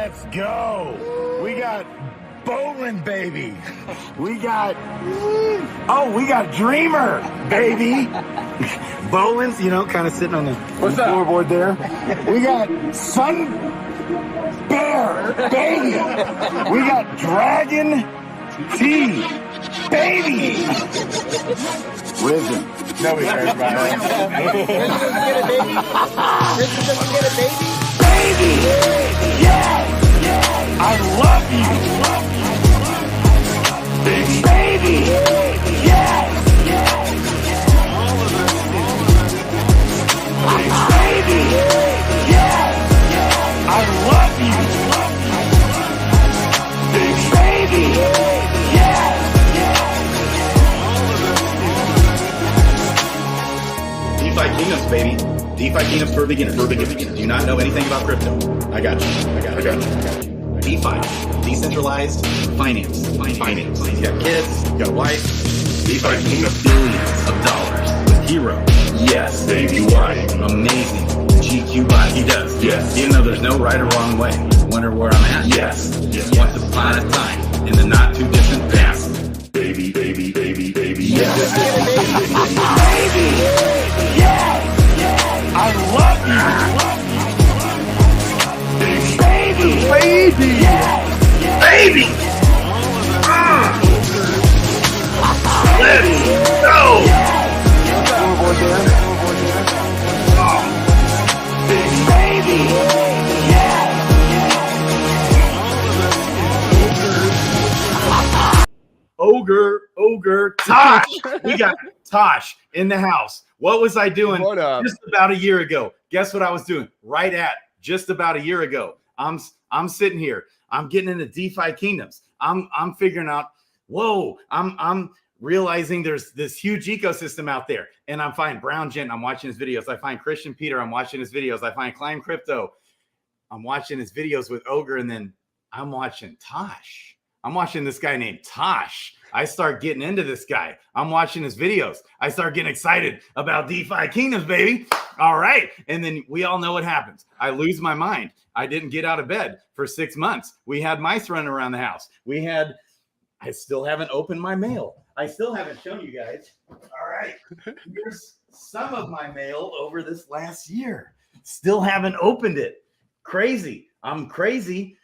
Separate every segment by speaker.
Speaker 1: Let's go. We got bowling, baby. We got Dreamer, baby. Bowling's, kind of sitting on the floorboard there. We got Sun Bear, baby. We got Dragon T, baby. Risen. Nobody cares about it. Risen doesn't get a baby. Risen doesn't get a baby. Baby. Yes. I love you. Baby. Yes. Baby. Yes. I love you. Baby. Yes.
Speaker 2: DeFi Kingdoms, baby. DeFi Kingdoms for beginners. Do you not know anything about crypto? I got you. DeFi, decentralized finance. You got kids, you got a wife. DeFi Kingdoms, billions of dollars with Hero. Yes, baby, why? Amazing. GQ bot, he does. Yes. Even though there's no right or wrong way. Wonder where I'm at? Yes. Once upon a time, in the not too distant past. Baby. Yes.
Speaker 1: Baby. Yes. I love you. Baby. Yes.
Speaker 2: Baby! Let's go!
Speaker 1: Baby! Yes.
Speaker 2: Ogre, Tosh! We got Tosh in the house. What was I doing just about a year ago? Guess what I was doing? Right at just about a year ago. I'm sitting here. I'm getting into DeFi Kingdoms. I'm figuring out, whoa, I'm realizing there's this huge ecosystem out there. And I'm finding Brown Gent, I'm watching his videos. I find Christian Peter, I'm watching his videos. I find Climb Crypto, I'm watching his videos with Ogre, and then I'm watching Tosh. I'm watching this guy named Tosh. I start getting into this guy. I'm watching his videos. I start getting excited about DeFi Kingdoms, baby. All right. And then we all know what happens. I lose my mind. I didn't get out of bed for 6 months. We had mice running around the house. I still haven't opened my mail. I still haven't shown you guys. All right. Here's some of my mail over this last year. Still haven't opened it. Crazy. I'm crazy.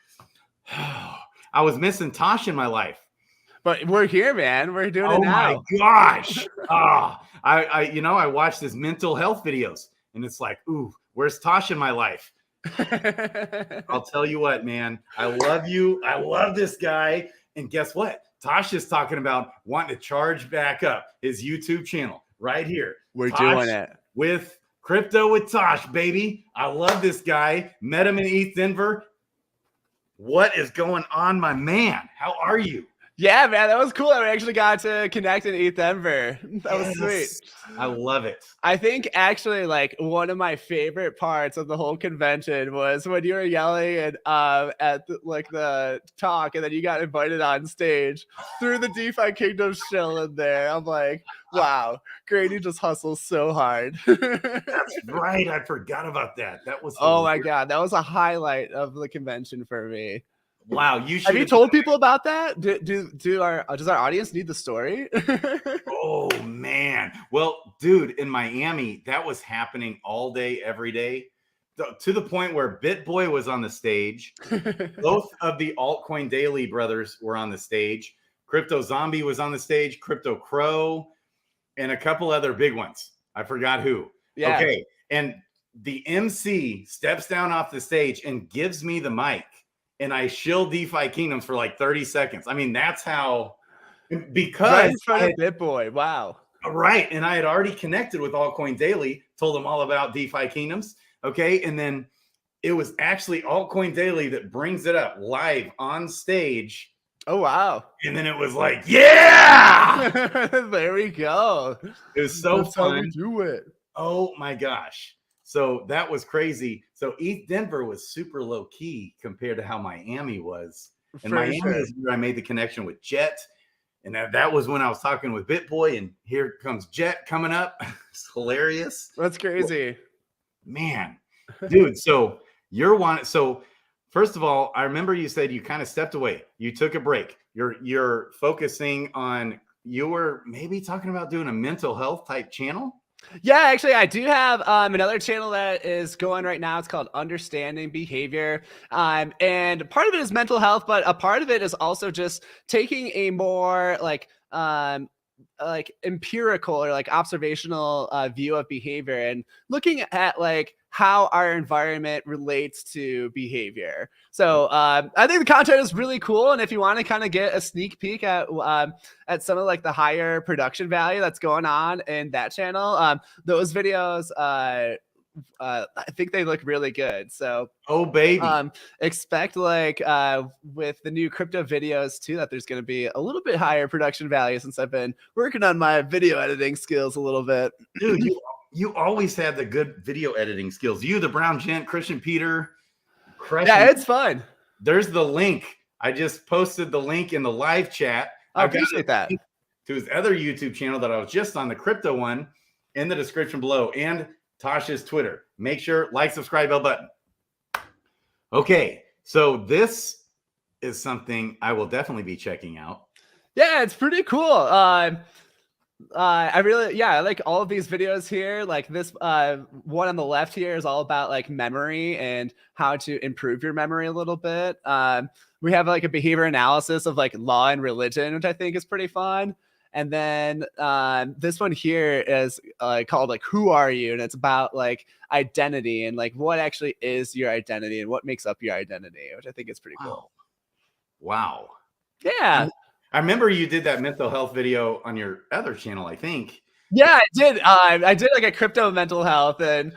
Speaker 2: I was missing Tosh in my life.
Speaker 3: But we're here, man. We're doing it now.
Speaker 2: Oh my gosh. I watched his mental health videos and it's like, ooh, where's Tosh in my life? I'll tell you what, man. I love you. I love this guy. And guess what? Tosh is talking about wanting to charge back up his YouTube channel right here.
Speaker 3: We're
Speaker 2: Tosh
Speaker 3: doing it.
Speaker 2: with Crypto with Tosh, baby. I love this guy. Met him in East Denver. What is going on, my man? How are you?
Speaker 3: Yeah, man, that was cool. I actually got to connect in East Denver. That was sweet.
Speaker 2: I love it.
Speaker 3: I think actually, like, one of my favorite parts of the whole convention was when you were yelling at the talk, and then you got invited on stage through the DeFi Kingdoms show in there. I'm like, wow, Grady just hustles so hard.
Speaker 2: That's right. I forgot about that. That was
Speaker 3: my God, that was a highlight of the convention for me.
Speaker 2: Wow,
Speaker 3: have you told people about that? Does our audience need the story?
Speaker 2: Oh man, well, dude, in Miami, that was happening all day, every day, to the point where BitBoy was on the stage. Both of the Altcoin Daily brothers were on the stage. Crypto Zombie was on the stage. Crypto Crow, and a couple other big ones. I forgot who.
Speaker 3: Yeah.
Speaker 2: Okay, and the MC steps down off the stage and gives me the mic. And I shill DeFi Kingdoms for like 30 seconds. I mean, that's how, because
Speaker 3: right in front of BitBoy. Wow.
Speaker 2: Right. And I had already connected with Altcoin Daily, told them all about DeFi Kingdoms. Okay. And then it was actually Altcoin Daily that brings it up live on stage.
Speaker 3: Oh, wow.
Speaker 2: And then it was like, yeah,
Speaker 3: there we go.
Speaker 2: It was so
Speaker 3: That's
Speaker 2: fun.
Speaker 3: How we do it.
Speaker 2: Oh my gosh. So that was crazy. So East Denver was super low key compared to how Miami was. And Miami is where I made the connection with Jet. And that was when I was talking with BitBoy. And here comes Jet coming up. It's hilarious.
Speaker 3: That's crazy.
Speaker 2: Man, dude. So you're one. So First of all, I remember you said you kind of stepped away. You took a break. You're focusing on, you were maybe talking about doing a mental health type channel.
Speaker 3: Yeah, actually, I do have another channel that is going right now. It's called Understanding Behavior. And part of it is mental health, but a part of it is also just taking a more like empirical or like observational view of behavior and looking at like how our environment relates to behavior. So I think the content is really cool. And if you want to kind of get a sneak peek at some of like the higher production value that's going on in that channel, those videos, I think they look really good. So,
Speaker 2: oh baby,
Speaker 3: expect like with the new crypto videos too, that there's going to be a little bit higher production value since I've been working on my video editing skills a little bit.
Speaker 2: Dude, you always had the good video editing skills. You, the Brown Gent, Christian Peter.
Speaker 3: Yeah, it's fun.
Speaker 2: There's the link. I just posted the link in the live chat.
Speaker 3: I appreciate that.
Speaker 2: To his other YouTube channel that I was just on, the crypto one, in the description below, and Tosh's Twitter. Make sure, like, subscribe, bell button. Okay, so this is something I will definitely be checking out.
Speaker 3: Yeah, it's pretty cool. I like all of these videos here. Like this one on the left here is all about like memory and how to improve your memory a little bit. We have like a behavior analysis of like law and religion, which I think is pretty fun. And then this one here is called like Who Are You? And it's about like identity and like what actually is your identity and what makes up your identity, which I think is pretty cool.
Speaker 2: Wow.
Speaker 3: Yeah.
Speaker 2: I remember you did that mental health video on your other channel, I think.
Speaker 3: Yeah, I did. I did like a crypto mental health, and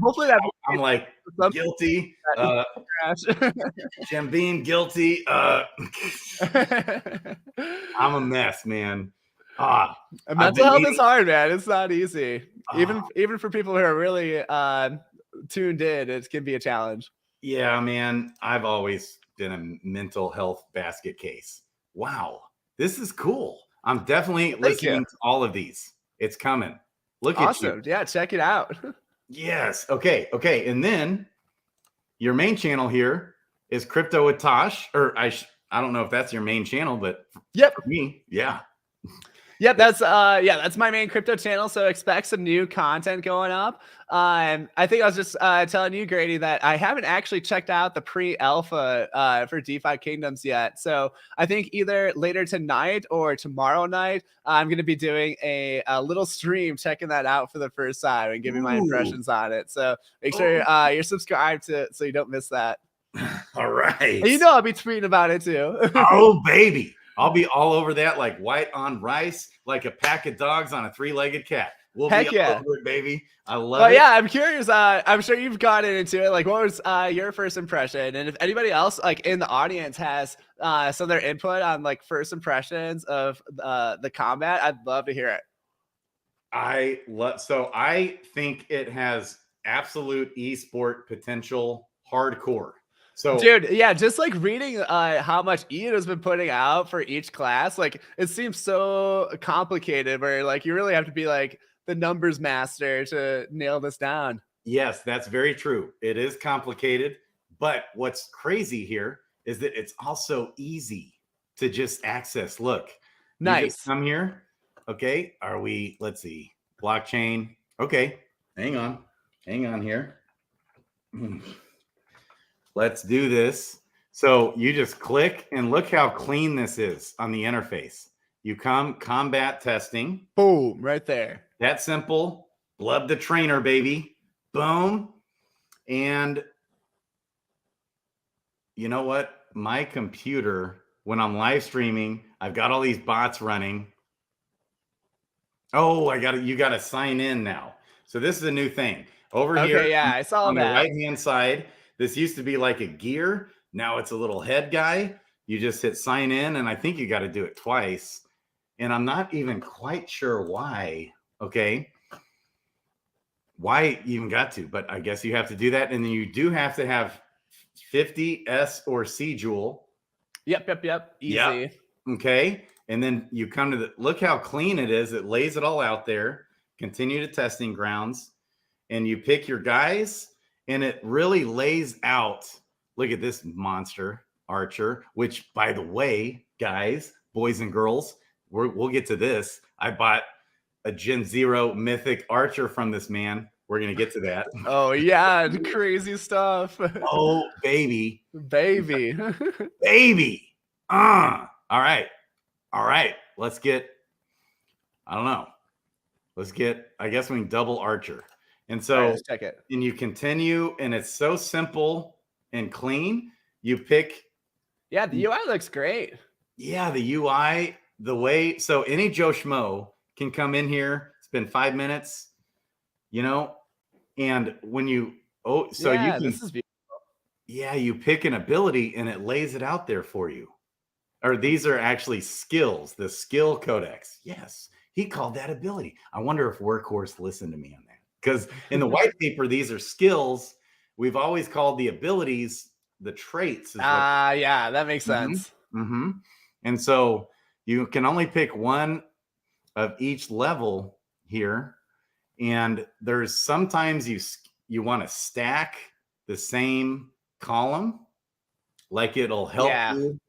Speaker 3: hopefully that
Speaker 2: I'm like guilty. Jim Beam guilty. I'm a mess, man.
Speaker 3: Mental health is hard, man. It's not easy. Even for people who are really tuned in, it can be a challenge.
Speaker 2: Yeah, man. I've always been a mental health basket case. Wow. This is cool. I'm definitely listening to all of these. It's coming. Look at you.
Speaker 3: Yeah, check it out.
Speaker 2: Yes. Okay. And then your main channel here is Crypto with Tosh. Or I don't know if that's your main channel, but
Speaker 3: yep.
Speaker 2: For me, yeah.
Speaker 3: Yep, that's my main crypto channel. So expect some new content going up. I think I was just telling you, Grady, that I haven't actually checked out the pre-alpha for DeFi Kingdoms yet. So I think either later tonight or tomorrow night, I'm going to be doing a little stream checking that out for the first time and giving my impressions on it. So make sure you're subscribed so you don't miss that.
Speaker 2: All right.
Speaker 3: And you know I'll be tweeting about it too.
Speaker 2: Oh, baby. I'll be all over that like white on rice, like a pack of dogs on a three-legged cat. We'll be all over it, baby. I love it.
Speaker 3: Yeah, I'm curious. I'm sure you've gotten into it. Like, what was your first impression? And if anybody else like in the audience has some of their input on like first impressions of the combat, I'd love to hear it.
Speaker 2: So I think it has absolute esport potential, hardcore. So,
Speaker 3: dude, yeah, just like reading how much Ian has been putting out for each class, like it seems so complicated where like you really have to be like the numbers master to nail this down.
Speaker 2: Yes, that's very true. It is complicated, but what's crazy here is that it's also easy to just access. Look,
Speaker 3: nice.
Speaker 2: Come here. Okay, let's see, blockchain. Okay, hang on here. Let's do this. So you just click and look how clean this is on the interface. You come combat testing.
Speaker 3: Boom, right there.
Speaker 2: That simple. Blub the trainer, baby. Boom. And you know what? My computer, when I'm live streaming, I've got all these bots running. Oh, you got to sign in now. So this is a new thing. Over here.
Speaker 3: Okay, yeah, I saw
Speaker 2: on
Speaker 3: that.
Speaker 2: The right-hand side. This used to be like a gear. Now it's a little head guy. You just hit sign in, and I think you got to do it twice. And I'm not even quite sure why. Okay. Why you even got to, but I guess you have to do that. And then you do have to have 50 S or C Joule.
Speaker 3: Yep. Easy.
Speaker 2: Yep. Okay. And then you come to look how clean it is. It lays it all out there. Continue to testing grounds. And you pick your guys. And it really lays out look at this monster archer, which, by the way, guys, boys and girls, we'll get to this. I bought a Gen 0 mythic archer from this man. We're going to get to that.
Speaker 3: Oh, yeah. Crazy stuff.
Speaker 2: Oh, baby.
Speaker 3: Baby.
Speaker 2: Baby. All right. All right. Let's get, I don't know. Let's get, I guess we can double archer. And so,
Speaker 3: let's check it.
Speaker 2: And you continue, and it's so simple and clean. You pick.
Speaker 3: Yeah, the UI looks great.
Speaker 2: Yeah, the UI, the way, so any Joe Schmo can come in here, spend 5 minutes, you know, and when you, you can,
Speaker 3: this is beautiful.
Speaker 2: Yeah, you pick an ability and it lays it out there for you. Or these are actually skills, the skill codex. Yes, he called that ability. I wonder if Workhorse listened to me on that. Because in the white paper, these are skills. We've always called the abilities the traits.
Speaker 3: Yeah, that makes sense.
Speaker 2: Mm-hmm. And so you can only pick one of each level here. And there's sometimes you want to stack the same column, like it'll help you.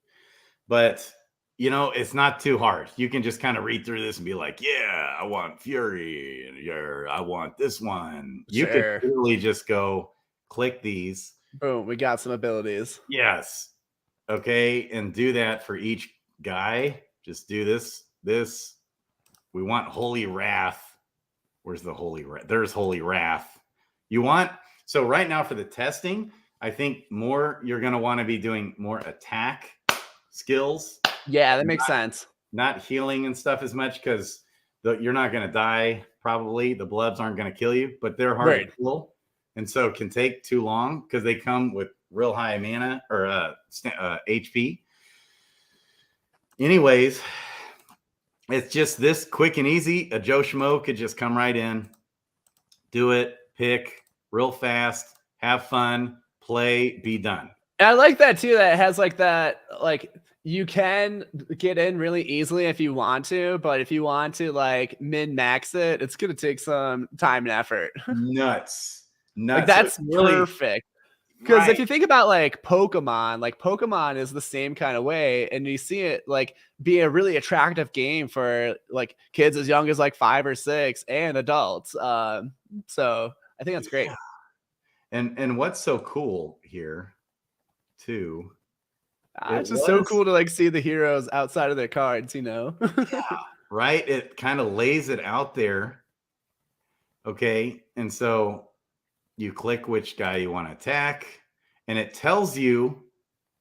Speaker 2: But, you know, it's not too hard. You can just kind of read through this and be like, yeah, I want Fury. And I want this one. You could literally just go click these.
Speaker 3: Boom, we got some abilities.
Speaker 2: Yes. Okay. And do that for each guy. Just do this. We want Holy Wrath. Where's the Holy Wrath? There's Holy Wrath. So right now for the testing, I think you're going to want to be doing more attack skills.
Speaker 3: Yeah, that makes sense.
Speaker 2: Not healing and stuff as much, because you're not going to die. Probably the blobs aren't going to kill you, but they're hard to kill. And so it can take too long because they come with real high mana or HP. Anyways, it's just this quick and easy. A Joe Schmo could just come right in, do it, pick real fast, have fun, play, be done.
Speaker 3: And I like that too. That it has like that, like you can get in really easily if you want to, but if you want to like min-max it, it's going to take some time and effort.
Speaker 2: Nuts.
Speaker 3: Like that's perfect. Because if you think about like Pokemon is the same kind of way, and you see it like be a really attractive game for like kids as young as like 5 or 6 and adults. So I think that's great.
Speaker 2: And what's so cool here too?
Speaker 3: It's just so cool to like see the heroes outside of their cards, you know?
Speaker 2: Yeah, right. It kind of lays it out there. Okay, and so you click which guy you want to attack, and it tells you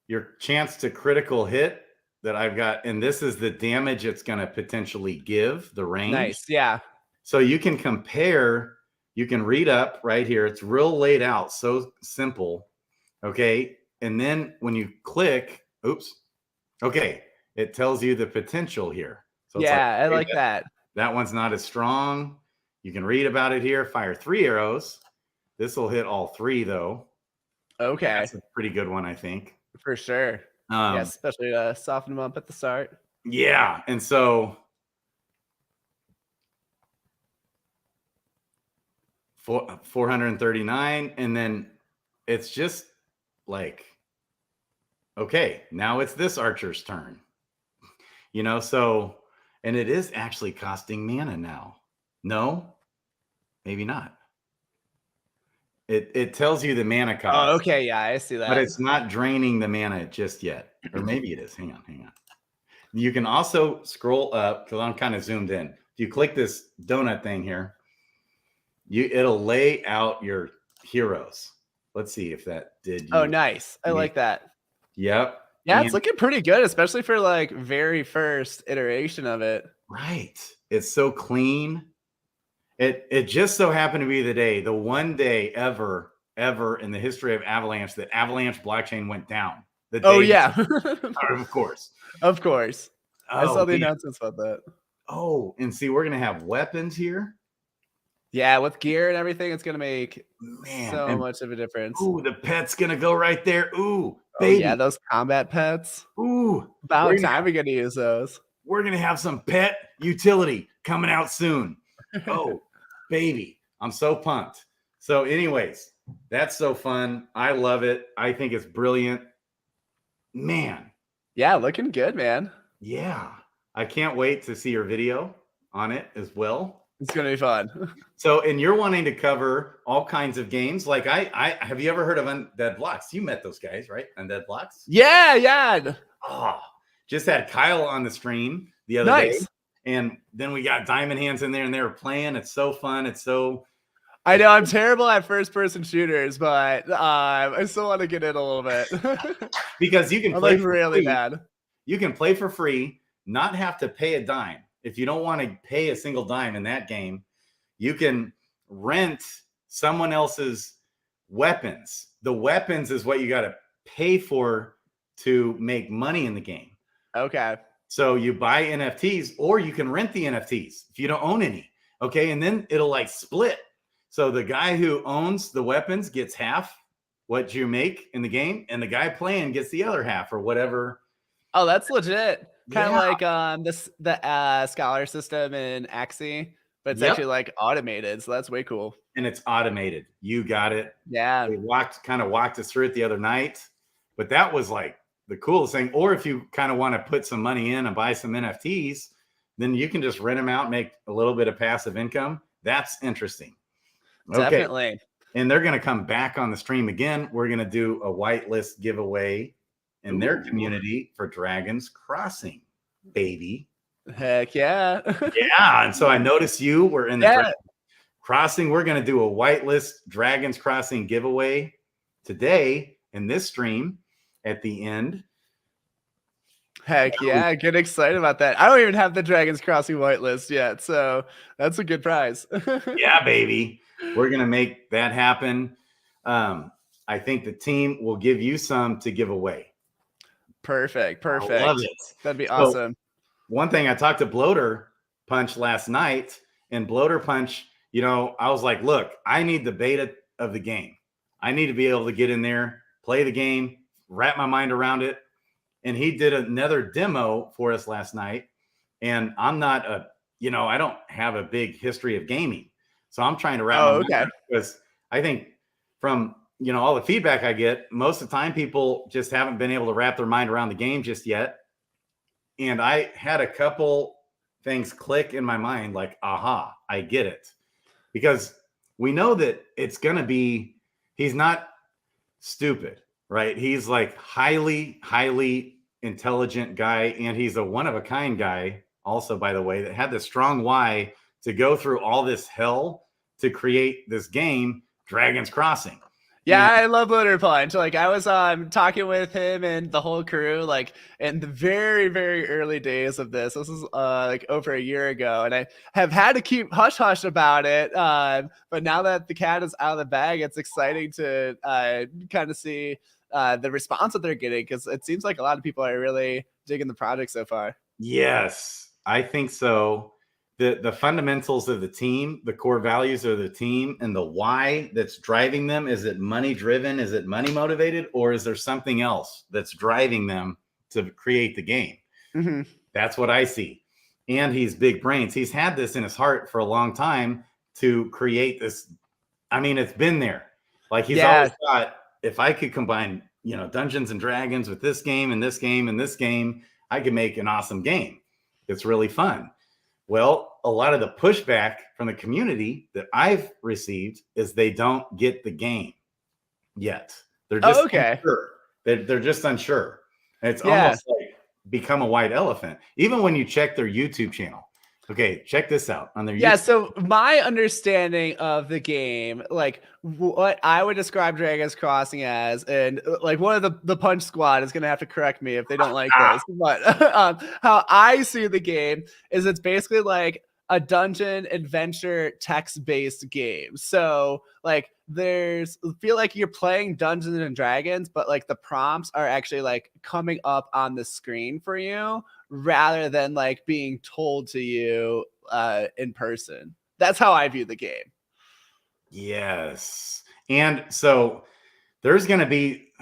Speaker 2: your chance to critical hit that I've got. And this is the damage it's going to potentially give, the range.
Speaker 3: Nice. Yeah.
Speaker 2: So you can compare, you can read up right here. It's real laid out. So simple. Okay. And then when you click, okay, it tells you the potential here. So
Speaker 3: yeah, I like that.
Speaker 2: That one's not as strong. You can read about it here. Fire 3 arrows. This will hit all 3 though.
Speaker 3: Okay.
Speaker 2: That's a pretty good one, I think.
Speaker 3: For sure. Yeah, especially to soften them up at the start.
Speaker 2: Yeah. And so 439. And then it's just like, okay, now it's this archer's turn. You know, so, and it is actually costing mana now. No, maybe not. It tells you the mana cost.
Speaker 3: Oh, okay. Yeah, I see that.
Speaker 2: But it's not draining the mana just yet. Or maybe it is. Hang on. You can also scroll up, because I'm kind of zoomed in. If you click this donut thing here, it'll lay out your heroes. Let's see if that did.
Speaker 3: Oh, nice. I like that.
Speaker 2: Yep.
Speaker 3: Yeah, it's looking pretty good, especially for like very first iteration of it.
Speaker 2: Right. It's so clean. It just so happened to be the one day ever in the history of Avalanche that Avalanche blockchain went down.
Speaker 3: Yeah.
Speaker 2: Of course.
Speaker 3: Of course. I saw the
Speaker 2: man.
Speaker 3: announcements about that.
Speaker 2: Oh, and see, we're going to have weapons here.
Speaker 3: Yeah, with gear and everything, it's going to make so much of a difference.
Speaker 2: Ooh, the pet's going to go right there. Ooh, baby.
Speaker 3: Yeah, those combat pets.
Speaker 2: Ooh.
Speaker 3: About time we're going to use those.
Speaker 2: We're going to have some pet utility coming out soon. Oh, baby. I'm so pumped. So anyways, That's so fun. I love it. I think it's brilliant. Man.
Speaker 3: Yeah, looking good, man.
Speaker 2: Yeah. I can't wait to see your video on it as well.
Speaker 3: It's going to be fun.
Speaker 2: So, and you're wanting to cover all kinds of games. Like I have you ever heard of Undead Blocks? You met those guys, right? Undead Blocks?
Speaker 3: Yeah.
Speaker 2: Oh, just had Kyle on the stream the other day. And then we got Diamond Hands in there and they were playing. It's so fun. It's so...
Speaker 3: I know I'm terrible at first-person shooters, but I still want to get in a little bit.
Speaker 2: Because you can play for
Speaker 3: really
Speaker 2: free.
Speaker 3: bad.
Speaker 2: You can play for free, not have to pay a dime. If you don't want to pay a single dime in that game, you can rent someone else's weapons. The weapons is what you got to pay for to make money in the game.
Speaker 3: Okay.
Speaker 2: So you buy NFTs or you can rent the NFTs if you don't own any. Okay. And then it'll like split. So the guy who owns the weapons gets half what you make in the game, and the guy playing gets the other half or whatever.
Speaker 3: Oh, that's legit. Kind of like the scholar system in Axie, but it's actually like automated. So that's way cool.
Speaker 2: And it's automated. You got it.
Speaker 3: Yeah.
Speaker 2: They kind of walked us through it the other night, but that was like the coolest thing. Or if you kind of want to put some money in and buy some NFTs, then you can just rent them out, make a little bit of passive income. That's interesting.
Speaker 3: Definitely.
Speaker 2: Okay. And they're going to come back on the stream again. We're going to do a whitelist giveaway in their community for Dragons Crossing, baby.
Speaker 3: Heck yeah.
Speaker 2: Yeah. And so I noticed you were in the Crossing. We're going to do a whitelist Dragons Crossing giveaway today in this stream at the end.
Speaker 3: Heck yeah. Get excited about that. I don't even have the Dragons Crossing whitelist yet. So that's a good prize.
Speaker 2: Yeah, baby. We're going to make that happen. I think the team will give you some to give away.
Speaker 3: Perfect.
Speaker 2: I love it.
Speaker 3: That'd be awesome.
Speaker 2: One thing, I talked to Bloater Punch last night, and Bloater Punch, you know, I was like, look, I need the beta of the game. I need to be able to get in there, play the game, wrap my mind around it. And he did another demo for us last night. And I'm not I don't have a big history of gaming. So I'm trying to wrap my mind around it, because I think from, all the feedback I get, most of the time people just haven't been able to wrap their mind around the game just yet. And I had a couple things click in my mind, like, aha, I get it. Because we know that it's going to be, he's not stupid, right? He's like highly, highly intelligent guy. And he's a one-of-a-kind guy also, by the way, that had the strong why to go through all this hell to create this game, Dragons Crossing.
Speaker 3: Yeah, I love Bloater Punch. Like, I was talking with him and the whole crew, like, in the very, very early days of this. This was like over a year ago, and I have had to keep hush-hush about it. But now that the cat is out of the bag, it's exciting to kind of see the response that they're getting, because it seems like a lot of people are really digging the project so far.
Speaker 2: Yes, I think so. The fundamentals of the team, the core values of the team, and the why that's driving them. Is it money driven? Is it money motivated? Or is there something else that's driving them to create the game?
Speaker 3: Mm-hmm.
Speaker 2: That's what I see. And he's big brains. He's had this in his heart for a long time to create this. I mean, it's been there. Like, he's always thought, if I could combine, Dungeons and Dragons with this game and this game and this game, I could make an awesome game. It's really fun. Well, a lot of the pushback from the community that I've received is they don't get the game yet. They're just unsure. They're just unsure. And it's almost like become a white elephant. Even when you check their YouTube channel. Okay, check this out on their YouTube.
Speaker 3: So my understanding of the game, like what I would describe Dragons Crossing as, and like one of the Punch Squad is going to have to correct me if they don't like this, but how I see the game is it's basically like a dungeon adventure text-based game. So like feel like you're playing Dungeons and Dragons, but like the prompts are actually like coming up on the screen for you, rather than like being told to you in person. That's how I view the game.
Speaker 2: Yes. And so there's going to be,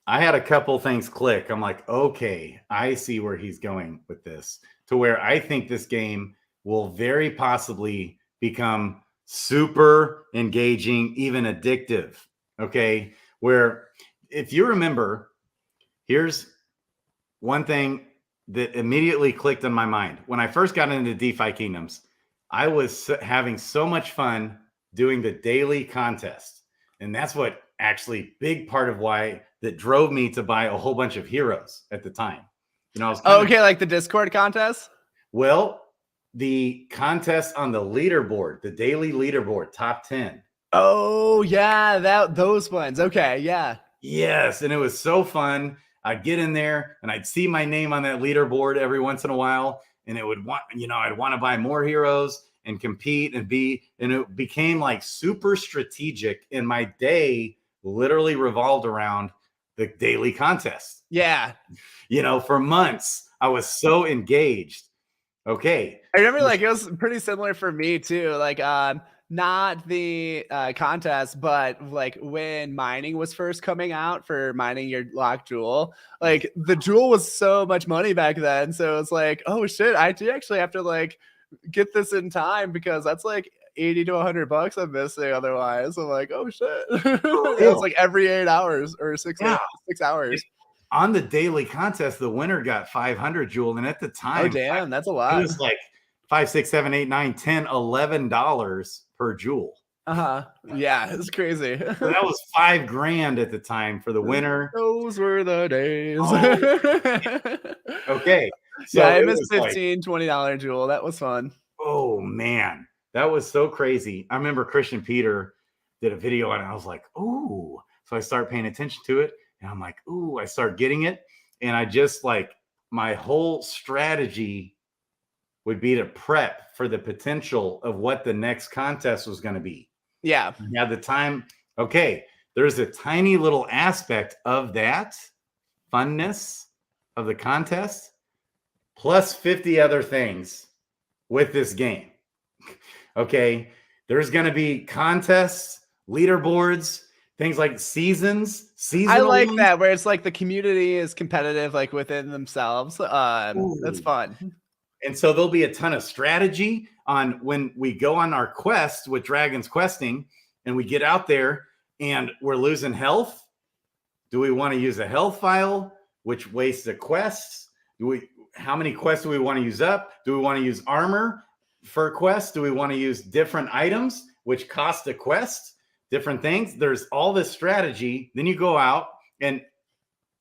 Speaker 2: I had a couple things click. I'm like, okay, I see where he's going with this, to where I think this game will very possibly become super engaging, even addictive. Okay. Where if you remember, here's one thing that immediately clicked in my mind. When I first got into DeFi Kingdoms, I was having so much fun doing the daily contest. And that's what actually big part of why that drove me to buy a whole bunch of heroes at the time. You know, I was
Speaker 3: okay, like the Discord contest?
Speaker 2: Well, the contest on the leaderboard, the daily leaderboard, top 10.
Speaker 3: Oh, yeah, those ones. Okay, yeah.
Speaker 2: Yes, and it was so fun. I'd get in there and I'd see my name on that leaderboard every once in a while, and it would I'd want to buy more heroes and compete and it became like super strategic, and my day literally revolved around the daily contest.
Speaker 3: Yeah.
Speaker 2: For months I was so engaged. Okay.
Speaker 3: I remember like it was pretty similar for me too. Like not the contest, but like when mining was first coming out for mining your locked jewel, like the jewel was so much money back then. So it's like, oh shit, I do actually have to like get this in time because that's like 80 to 100 bucks I'm missing otherwise. I'm like, oh shit. It was like every 8 hours or 6 hours.
Speaker 2: On the daily contest, the winner got 500 jewel, and at the time,
Speaker 3: oh damn, that's a lot.
Speaker 2: It was like $5, $6, $7, $8, $9, $10, $11 per jewel.
Speaker 3: Yeah, it's crazy.
Speaker 2: So that was $5,000 at the time for the winner.
Speaker 3: Those were the days.
Speaker 2: Okay.
Speaker 3: So yeah, I missed $15, $20 jewel. That was fun.
Speaker 2: Oh man, that was so crazy. I remember Christian Peter did a video on it. I was like, ooh. So I start paying attention to it, and I'm like, ooh, I start getting it. And I just like, my whole strategy would be to prep for the potential of what the next contest was going to be.
Speaker 3: Yeah.
Speaker 2: At the time, okay, there's a tiny little aspect of that funness of the contest, plus 50 other things with this game. Okay, there's going to be contests, leaderboards, things like seasonal
Speaker 3: I like that, where it's like the community is competitive, like within themselves. That's fun.
Speaker 2: And so there'll be a ton of strategy on when we go on our quest with Dragons Questing and we get out there and we're losing health. Do we want to use a health file, which wastes a quest? How many quests do we want to use up? Do we want to use armor for quests? Do we want to use different items, which cost a quest? Different things. There's all this strategy. Then you go out and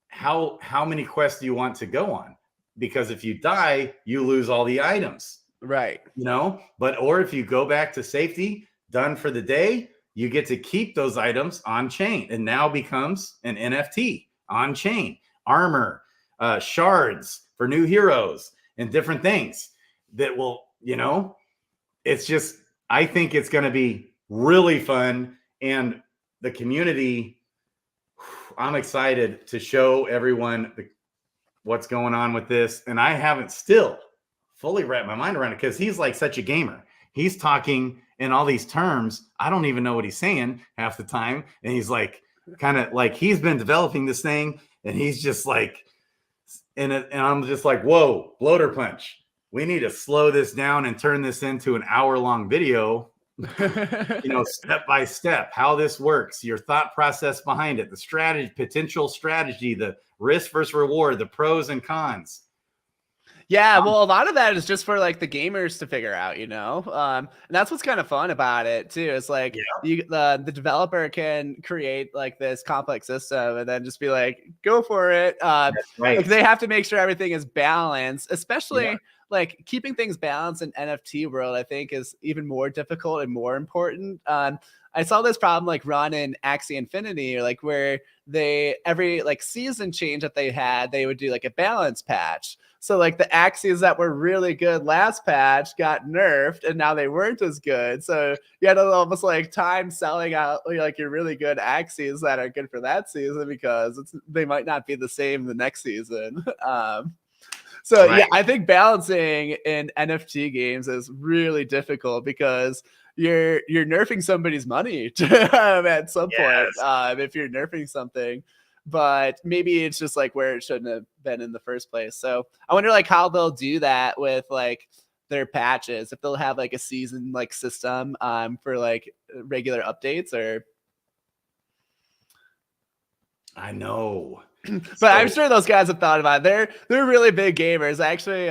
Speaker 2: how many quests do you want to go on? Because if you die, you lose all the items.
Speaker 3: Right.
Speaker 2: Or if you go back to safety, done for the day, you get to keep those items on chain. And now becomes an NFT on chain. Armor, shards for new heroes, and different things that will, it's just, I think it's going to be really fun. And the community, I'm excited to show everyone what's going on with this. And I haven't still fully wrapped my mind around it because he's like such a gamer. He's talking in all these terms. I don't even know what he's saying half the time. And he's like, kind of like, he's been developing this thing and he's just like, and I'm just like, whoa, bloater punch. We need to slow this down and turn this into an hour-long video, step by step, how this works, your thought process behind it, the strategy, potential strategy, the risk versus reward, the pros and cons.
Speaker 3: Yeah, well, a lot of that is just for like the gamers to figure out, and that's what's kind of fun about it too. It's like the developer can create like this complex system and then just be like, go for it.
Speaker 2: Right.
Speaker 3: Like they have to make sure everything is balanced, especially like keeping things balanced in NFT world, I think is even more difficult and more important. I saw this problem like run in Axie Infinity, or like where every like season change that they had, they would do like a balance patch. So like the Axies that were really good last patch got nerfed and now they weren't as good. So you had to almost like time selling out like your really good Axies that are good for that season because they might not be the same the next season. Yeah, I think balancing in NFT games is really difficult because you're nerfing somebody's money at some point if you're nerfing something. But maybe it's just like where it shouldn't have been in the first place. So I wonder like how they'll do that with like their patches, if they'll have like a season like system for like regular updates or.
Speaker 2: I know.
Speaker 3: But I'm sure those guys have thought about it. They're really big gamers. Actually,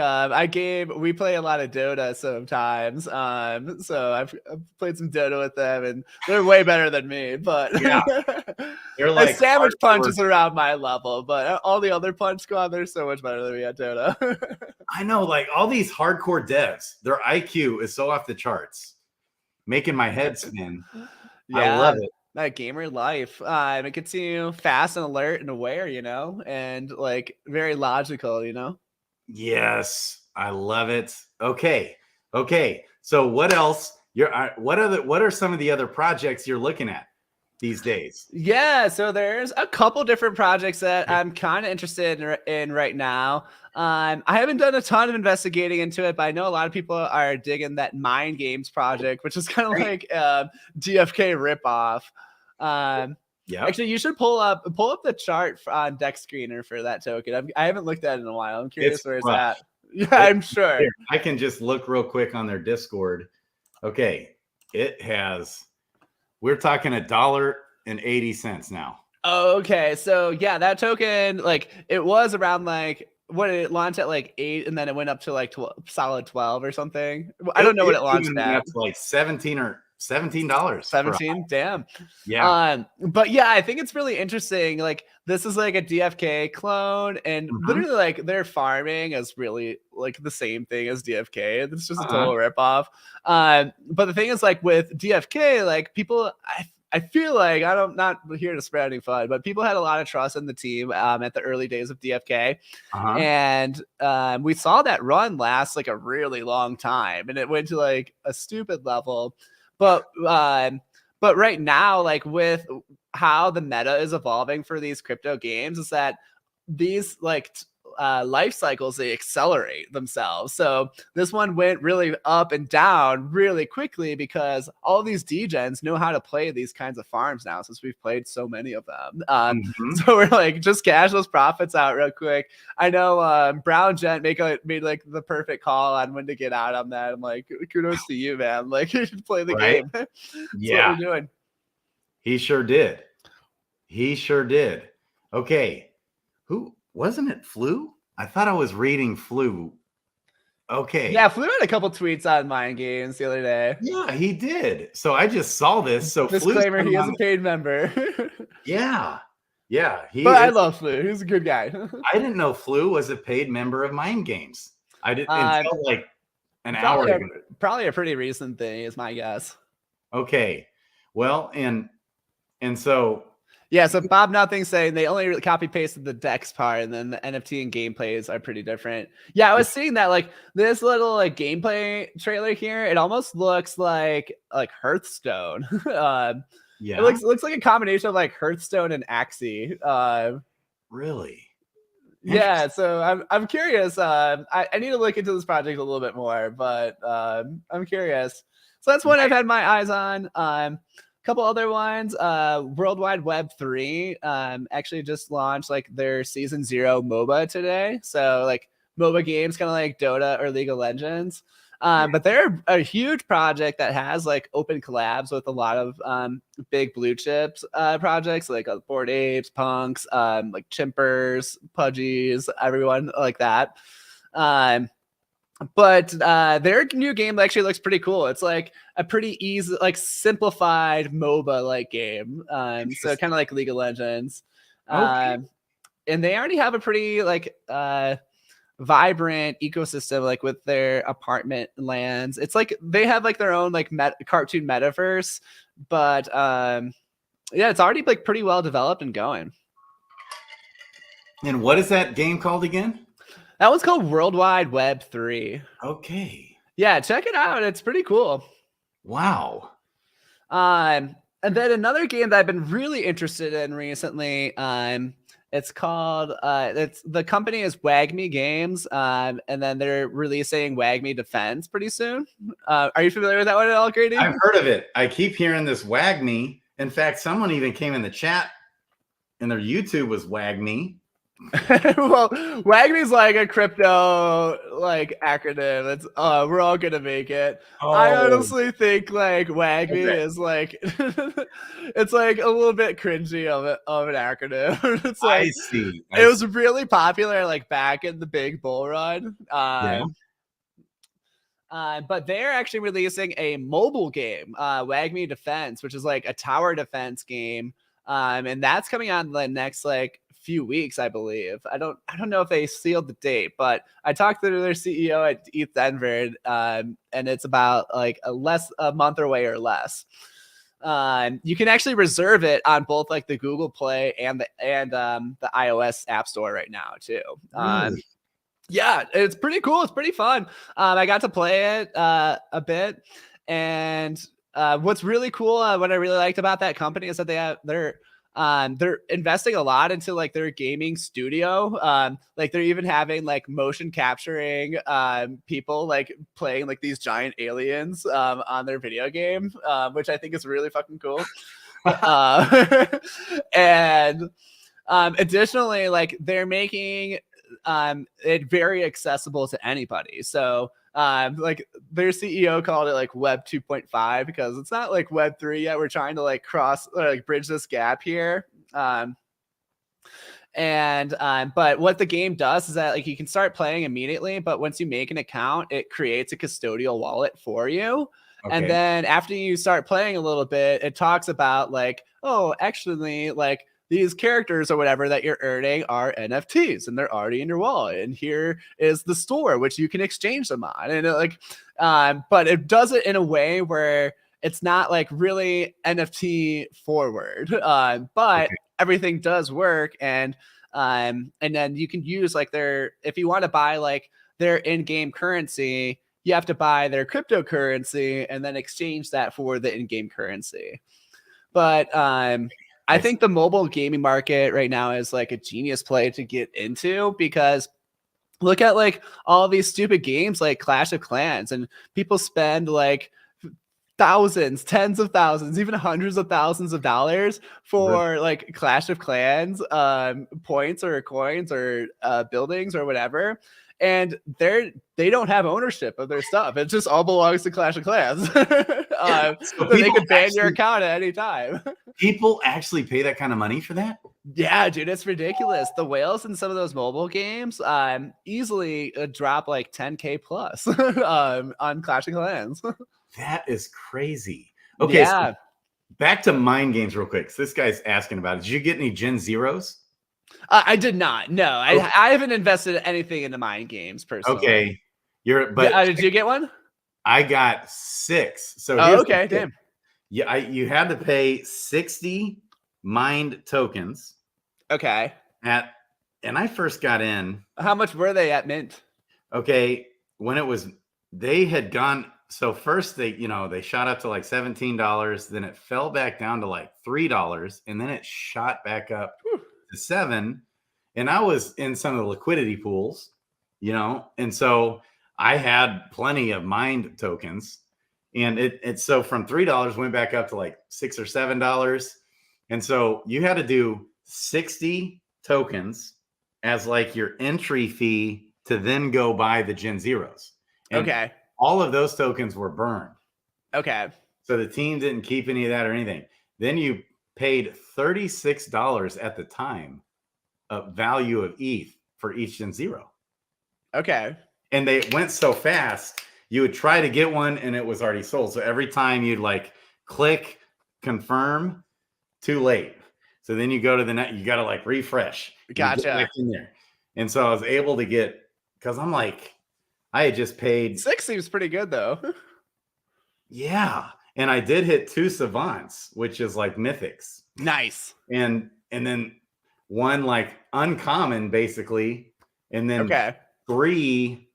Speaker 3: we play a lot of Dota sometimes. So I've played some Dota with them, and they're way better than me. But
Speaker 2: yeah, they're like
Speaker 3: sandwich punches around my level, but all the other punch squad, they're so much better than me at Dota.
Speaker 2: I know, like all these hardcore devs, their IQ is so off the charts, making my head spin. Yeah, I love it.
Speaker 3: That gamer life. It gets you fast and alert and aware, you know, and like very logical, you know.
Speaker 2: Yes, I love it. Okay. So what else? What are some of the other projects you're looking at these days?
Speaker 3: Yeah, so there's a couple different projects that I'm kind of interested in right now. I haven't done a ton of investigating into it, but I know a lot of people are digging that Mind Games project, which is kind of like DFK ripoff.
Speaker 2: Yeah.
Speaker 3: Actually, you should pull up the chart on Deck Screener for that token. I haven't looked at it in a while. I'm curious where it's at. Yeah, I'm sure.
Speaker 2: Here, I can just look real quick on their Discord. Okay, it has. We're talking $1.80 now.
Speaker 3: Oh, okay. So yeah, that token, like it was around like what it launched at like 8, and then it went up to like solid 12 or something. I don't know what it launched at.
Speaker 2: That's like $17. 17.
Speaker 3: Damn.
Speaker 2: Yeah.
Speaker 3: But yeah, I think it's really interesting. Like this is like a DFK clone, and literally like their farming is really like the same thing as DFK. It's just a total ripoff. But the thing is, like with DFK, like people, I feel like I'm not here to spread any fun, but people had a lot of trust in the team at the early days of DFK, and we saw that run last like a really long time, and it went to like a stupid level. But right now, like with how the meta is evolving for these crypto games, is that these like life cycles, they accelerate themselves. So this one went really up and down really quickly because all these degens know how to play these kinds of farms now, since we've played so many of them. So we're like, just cash those profits out real quick. I know Brown Gent made like the perfect call on when to get out on that. I'm like, kudos to you, man. Like, you should play the game. That's
Speaker 2: yeah,
Speaker 3: what we're doing.
Speaker 2: He sure did. Okay, who wasn't it? Flu? I thought I was reading Flu. Okay.
Speaker 3: Yeah, Flu had a couple tweets on Mind Games the other day.
Speaker 2: Yeah, he did. So I just saw this. So
Speaker 3: disclaimer, he is a paid member.
Speaker 2: Yeah.
Speaker 3: But I love Flu. He's a good guy.
Speaker 2: I didn't know Flu was a paid member of Mind Games. I didn't until like an hour ago.
Speaker 3: Probably a pretty recent thing, is my guess.
Speaker 2: Okay. Well, and so
Speaker 3: yeah, so Bob Nothing saying they only really copy pasted the Dex part, and then the NFT and gameplays are pretty different. Yeah, I was seeing that like this little like gameplay trailer here. It almost looks like Hearthstone.
Speaker 2: Yeah,
Speaker 3: it looks like a combination of like Hearthstone and Axie.
Speaker 2: Really?
Speaker 3: Yeah, so I'm curious. I need to look into this project a little bit more, but I'm curious. So that's one I've had my eyes on. Couple other ones, World Wide Web 3 actually just launched like their season 0 MOBA today. So like MOBA games, kind of like Dota or League of Legends. But they're a huge project that has like open collabs with a lot of big blue chips projects like Bored Apes, Punks, like Chimpers, Pudgies, everyone like that. But their new game actually looks pretty cool. It's like a pretty easy, like simplified MOBA like game. So kind of like League of Legends. And they already have a pretty like vibrant ecosystem, like with their apartment lands. It's like they have like their own like cartoon metaverse, but yeah, it's already like pretty well developed and going.
Speaker 2: And what is that game called again?
Speaker 3: That one's called World Wide Web 3.
Speaker 2: Okay.
Speaker 3: Yeah, check it out. It's pretty cool.
Speaker 2: Wow.
Speaker 3: And then another game that I've been really interested in recently, it's called the company is WagMe Games, and then they're releasing WagMe Defense pretty soon. Are you familiar with that one at all, Grady?
Speaker 2: I've heard of it. I keep hearing this WagMe. In fact, someone even came in the chat and their YouTube was WagMe.
Speaker 3: Well, WAGMY's like a crypto like acronym. It's we're all gonna make it. I honestly think like WAGMY is like it's like a little bit cringy of an acronym. It's like
Speaker 2: I see.
Speaker 3: It was really popular like back in the big bull run. But they're actually releasing a mobile game, WAGMY Defense, which is like a tower defense game. And that's coming out in the next like few weeks, I believe. I don't know if they sealed the date, but I talked to their CEO at ETH Denver, and it's about like a month away or less. You can actually reserve it on both like the Google Play and the iOS App Store right now too.
Speaker 2: Really?
Speaker 3: Yeah, it's pretty cool. It's pretty fun. I got to play it a bit, and what's really cool, what I really liked about that company is that they're investing a lot into like their gaming studio. Like they're even having like motion capturing people like playing like these giant aliens on their video game, which I think is really fucking cool. And additionally, like they're making it very accessible to anybody. So like their CEO called it like Web 2.5 because it's not like Web 3 yet. We're trying to like bridge this gap here. But what the game does is that like you can start playing immediately, but once you make an account, it creates a custodial wallet for you. Okay. And then after you start playing a little bit, it talks about like, oh, actually, like these characters or whatever that you're earning are NFTs and they're already in your wallet. And here is the store, which you can exchange them on. And but it does it in a way where it's not like really NFT forward. But everything does work. And then you can use like if you want to buy like their in-game currency, you have to buy their cryptocurrency and then exchange that for the in-game currency. But I think the mobile gaming market right now is like a genius play to get into because look at like all these stupid games like Clash of Clans, and people spend like thousands, tens of thousands, even hundreds of thousands of dollars for like Clash of Clans points or coins or buildings or whatever. And they don't have ownership of their stuff. It just all belongs to Clash of Clans. So they could ban your account at any time.
Speaker 2: People actually pay that kind of money for that?
Speaker 3: Yeah, dude, it's ridiculous. The whales in some of those mobile games easily drop like 10K plus on Clash of Clans.
Speaker 2: That is crazy. Okay, yeah. So back to mind games real quick. So this guy's asking about it. Did you get any Gen Zeros?
Speaker 3: I did not. No, I haven't invested anything into mind games personally.
Speaker 2: Okay,
Speaker 3: did you get one?
Speaker 2: I got 6. So
Speaker 3: okay, damn.
Speaker 2: Yeah, you had to pay 60 mind tokens.
Speaker 3: Okay.
Speaker 2: And I first got in.
Speaker 3: How much were they at mint?
Speaker 2: Okay, they had gone. So first they shot up to like $17. Then it fell back down to like $3, and then it shot back up to $7. And I was in some of the liquidity pools, and so I had plenty of mind tokens, and it so from $3 went back up to like $6 or $7. And so you had to do 60 tokens as like your entry fee to then go buy the Gen Zeros. And
Speaker 3: okay.
Speaker 2: All of those tokens were burned.
Speaker 3: Okay.
Speaker 2: So the team didn't keep any of that or anything. Then you paid $36 at the time of value of ETH for each Gen Zero.
Speaker 3: Okay.
Speaker 2: And they went so fast, you would try to get one and it was already sold. So every time you'd like click confirm, too late. So then you go to the net, you got to like refresh.
Speaker 3: Gotcha.
Speaker 2: Back in there. And so I was able to get, because I'm like, I had just paid
Speaker 3: 6 seems pretty good though.
Speaker 2: Yeah. And I did hit 2 savants, which is like mythics.
Speaker 3: Nice.
Speaker 2: And then one like uncommon basically. And then 3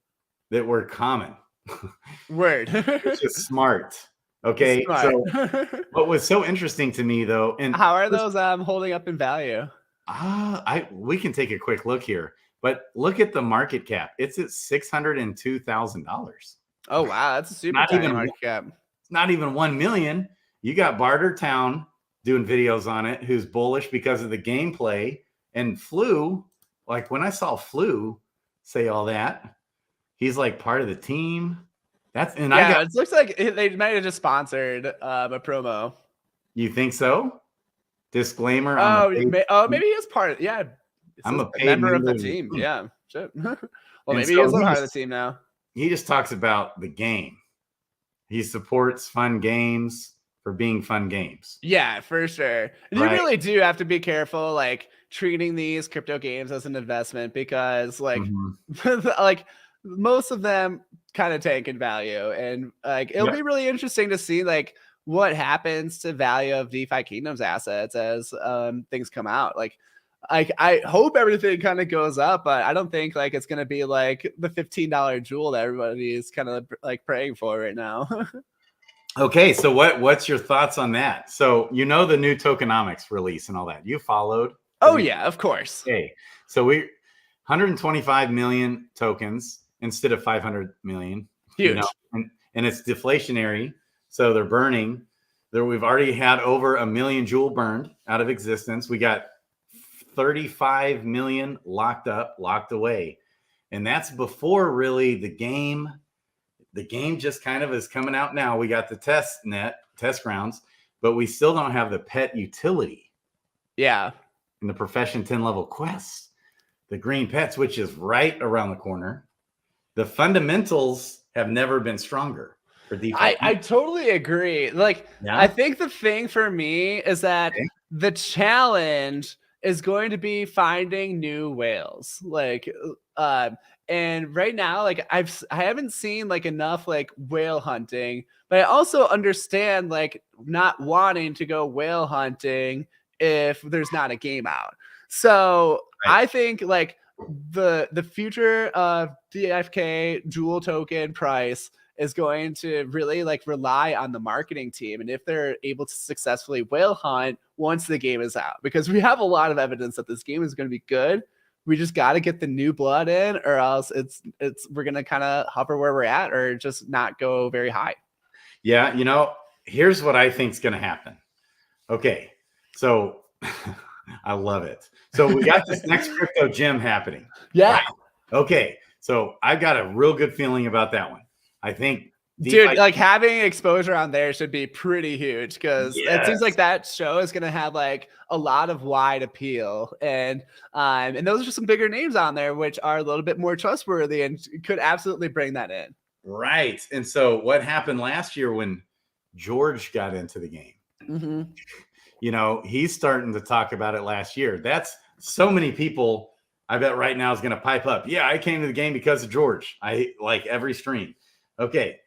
Speaker 2: that were common.
Speaker 3: Word.
Speaker 2: Which is smart. Okay.
Speaker 3: Smart.
Speaker 2: So what was so interesting to me though, and
Speaker 3: how are those holding up in value?
Speaker 2: We can take a quick look here. But look at the market cap. It's at $602,000.
Speaker 3: Oh, wow. That's a super tiny market cap.
Speaker 2: It's not even 1 million. You got Barter Town doing videos on it, who's bullish because of the gameplay. And Flu like when I saw Flu say all that, he's like part of the team.
Speaker 3: It looks like they might have just sponsored a promo.
Speaker 2: You think so? Disclaimer.
Speaker 3: Maybe he is part of. Yeah,
Speaker 2: I'm a paid
Speaker 3: member of the team. Yeah, shit. Well, maybe he is a part of the team now.
Speaker 2: He just talks about the game. He supports fun games for being fun games.
Speaker 3: Yeah, for sure. You really do have to be careful, like treating these crypto games as an investment, because like like most of them kind of tank in value, and like it'll be really interesting to see like what happens to value of DeFi Kingdoms assets as things come out. Like I hope everything kind of goes up, but I don't think like it's gonna be like the $15 jewel that everybody is kind of like praying for right now.
Speaker 2: Okay, so what's your thoughts on that? So you know the new tokenomics release and all that. You followed?
Speaker 3: Oh yeah, of course.
Speaker 2: Okay, so we 125 million tokens instead of 500 million.
Speaker 3: Huge.
Speaker 2: You know, and it's deflationary, so they're burning. We've already had over 1 million jewel burned out of existence. We got 35 million locked away, and that's before really the game. The game just kind of is coming out now. We got the test grounds, but we still don't have the pet utility.
Speaker 3: Yeah.
Speaker 2: In the profession 10 level quest, the green pets, which is right around the corner. The fundamentals have never been stronger for DeFi.
Speaker 3: I totally agree. Like, I think the thing for me is that the challenge is going to be finding new whales. Like, and right now, like I haven't seen like enough like whale hunting, but I also understand like not wanting to go whale hunting if there's not a game out. So I think like the future of DFK dual token price is going to really like rely on the marketing team, and if they're able to successfully whale hunt once the game is out, because we have a lot of evidence that this game is going to be good. We just got to get the new blood in, or else we're going to kind of hover where we're at, or just not go very high.
Speaker 2: Yeah. You know, here's what I think is going to happen. Okay. So I love it. So we got this next crypto gym happening.
Speaker 3: Yeah.
Speaker 2: Right? Okay. So I've got a real good feeling about that one. I think,
Speaker 3: dude, like having exposure on there should be pretty huge, because it seems like that show is going to have like a lot of wide appeal, and those are some bigger names on there which are a little bit more trustworthy and could absolutely bring that in.
Speaker 2: Right. And so what happened last year when George got into the game? You know, he's starting to talk about it last year. That's so many people, I bet right now is going to pipe up. Yeah, I came to the game because of George. I like every stream. Okay.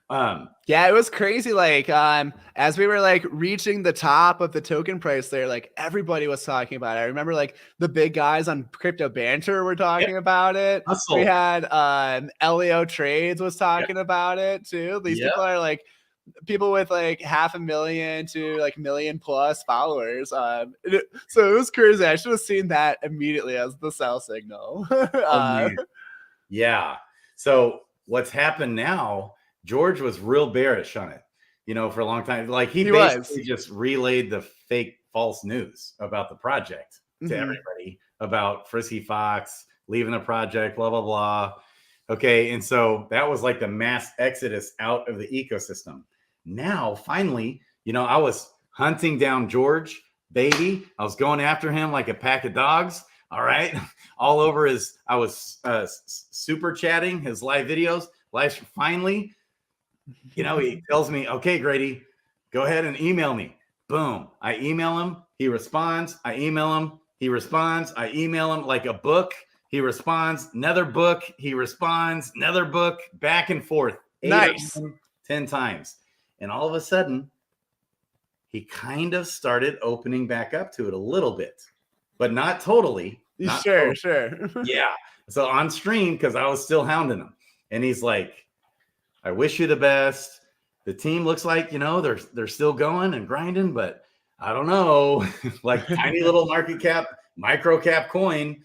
Speaker 3: Yeah, it was crazy. Like, as we were like reaching the top of the token price there, like everybody was talking about it. I remember like the big guys on Crypto Banter were talking about it.
Speaker 2: Hustle.
Speaker 3: We had Leo Trades was talking about it too. These people are like people with like 500,000 to like 1 million plus followers. So it was crazy. I should have seen that immediately as the sell signal.
Speaker 2: Yeah. So what's happened now, George was real bearish on it, you know, for a long time. Like he basically just relayed the fake false news about the project to everybody, about Frisky Fox leaving the project, blah, blah, blah. Okay. And so that was like the mass exodus out of the ecosystem. Now, finally, you know, I was hunting down George, baby. I was going after him like a pack of dogs. All right. All over I was super chatting his live videos. Finally, you know, he tells me, okay, Grady, go ahead and email me. Boom. I email him. He responds. I email him. He responds. I email him like a book. He responds. Another book. He responds. Another book. Back and forth.
Speaker 3: Nice.
Speaker 2: 10 times. And all of a sudden, he kind of started opening back up to it a little bit, but not totally.
Speaker 3: Sure.
Speaker 2: Yeah. So on stream, because I was still hounding him, and he's like, I wish you the best. The team looks like, you know, they're still going and grinding, but I don't know, like tiny little market cap, micro cap coin.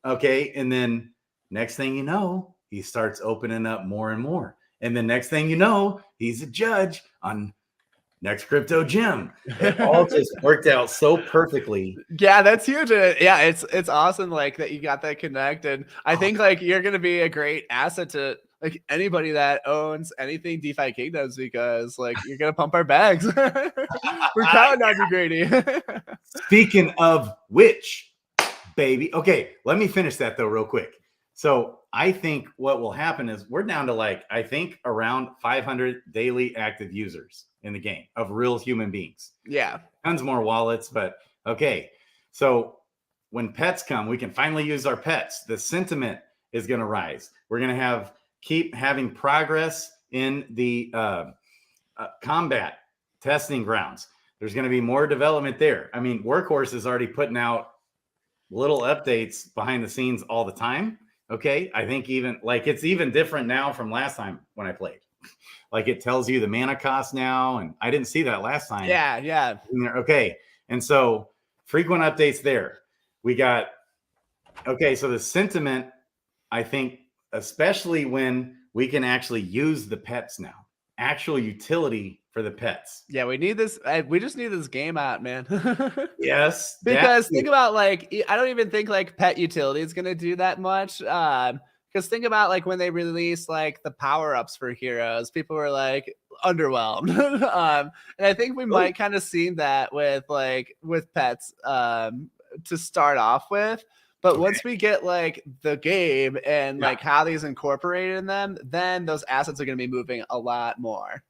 Speaker 2: Okay. And then next thing you know, he starts opening up more and more. And the next thing you know, he's a judge on next crypto gym. It all just worked out so perfectly.
Speaker 3: Yeah, that's huge. Yeah, it's awesome like that you got that connect. And I think like you're gonna be a great asset to like anybody that owns anything DeFi Kingdoms, because like you're gonna pump our bags. We're counting on you, Grady.
Speaker 2: Speaking of which, baby. Okay, let me finish that though real quick. So I think what will happen is we're down to like, I think around 500 daily active users in the game of real human beings.
Speaker 3: Yeah.
Speaker 2: Tons more wallets, but okay. So when pets come, we can finally use our pets. The sentiment is going to rise. We're going to keep having progress in the combat testing grounds. There's going to be more development there. I mean, Workhorse is already putting out little updates behind the scenes all the time. Okay. I think even like it's even different now from last time when I played. Like it tells you the mana cost now. And I didn't see that last time.
Speaker 3: Yeah. Yeah.
Speaker 2: Okay. And so frequent updates there. We got, okay. So the sentiment, I think, especially when we can actually use the pets now, actual utility for the pets.
Speaker 3: Yeah, we need this. We just need this game out, man.
Speaker 2: Yes.
Speaker 3: Because think about like, I don't even think like pet utility is going to do that much. Because think about like when they released like the power-ups for heroes, people were like underwhelmed. And I think we might kind of see that with pets to start off with. But once we get like the game and like how these incorporated in them, then those assets are going to be moving a lot more.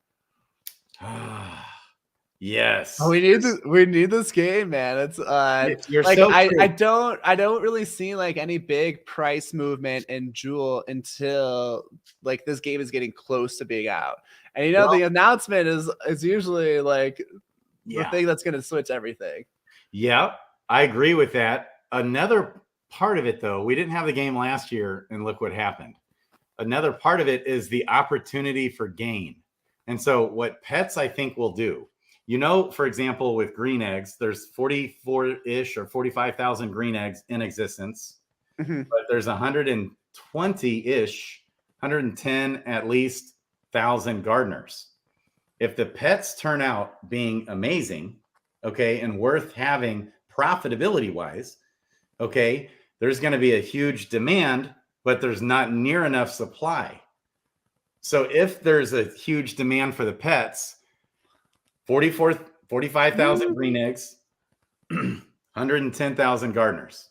Speaker 2: Yes.
Speaker 3: Oh, we need this game, man. It's
Speaker 2: You're
Speaker 3: like
Speaker 2: so
Speaker 3: I don't really see like any big price movement in Jewel until like this game is getting close to being out. And you know, the announcement is usually like the thing that's going to switch everything.
Speaker 2: Yeah, I agree with that. Another part of it though, we didn't have the game last year and look what happened. Another part of it is the opportunity for gain. And so what pets I think will do, you know, for example, with green eggs, there's 44-ish or 45,000 green eggs in existence, but there's 120-ish, 110 at least thousand gardeners. If the pets turn out being amazing, okay, and worth having profitability wise, okay, there's going to be a huge demand, but there's not near enough supply. So if there's a huge demand for the pets, 45,000 green eggs, 110,000 gardeners.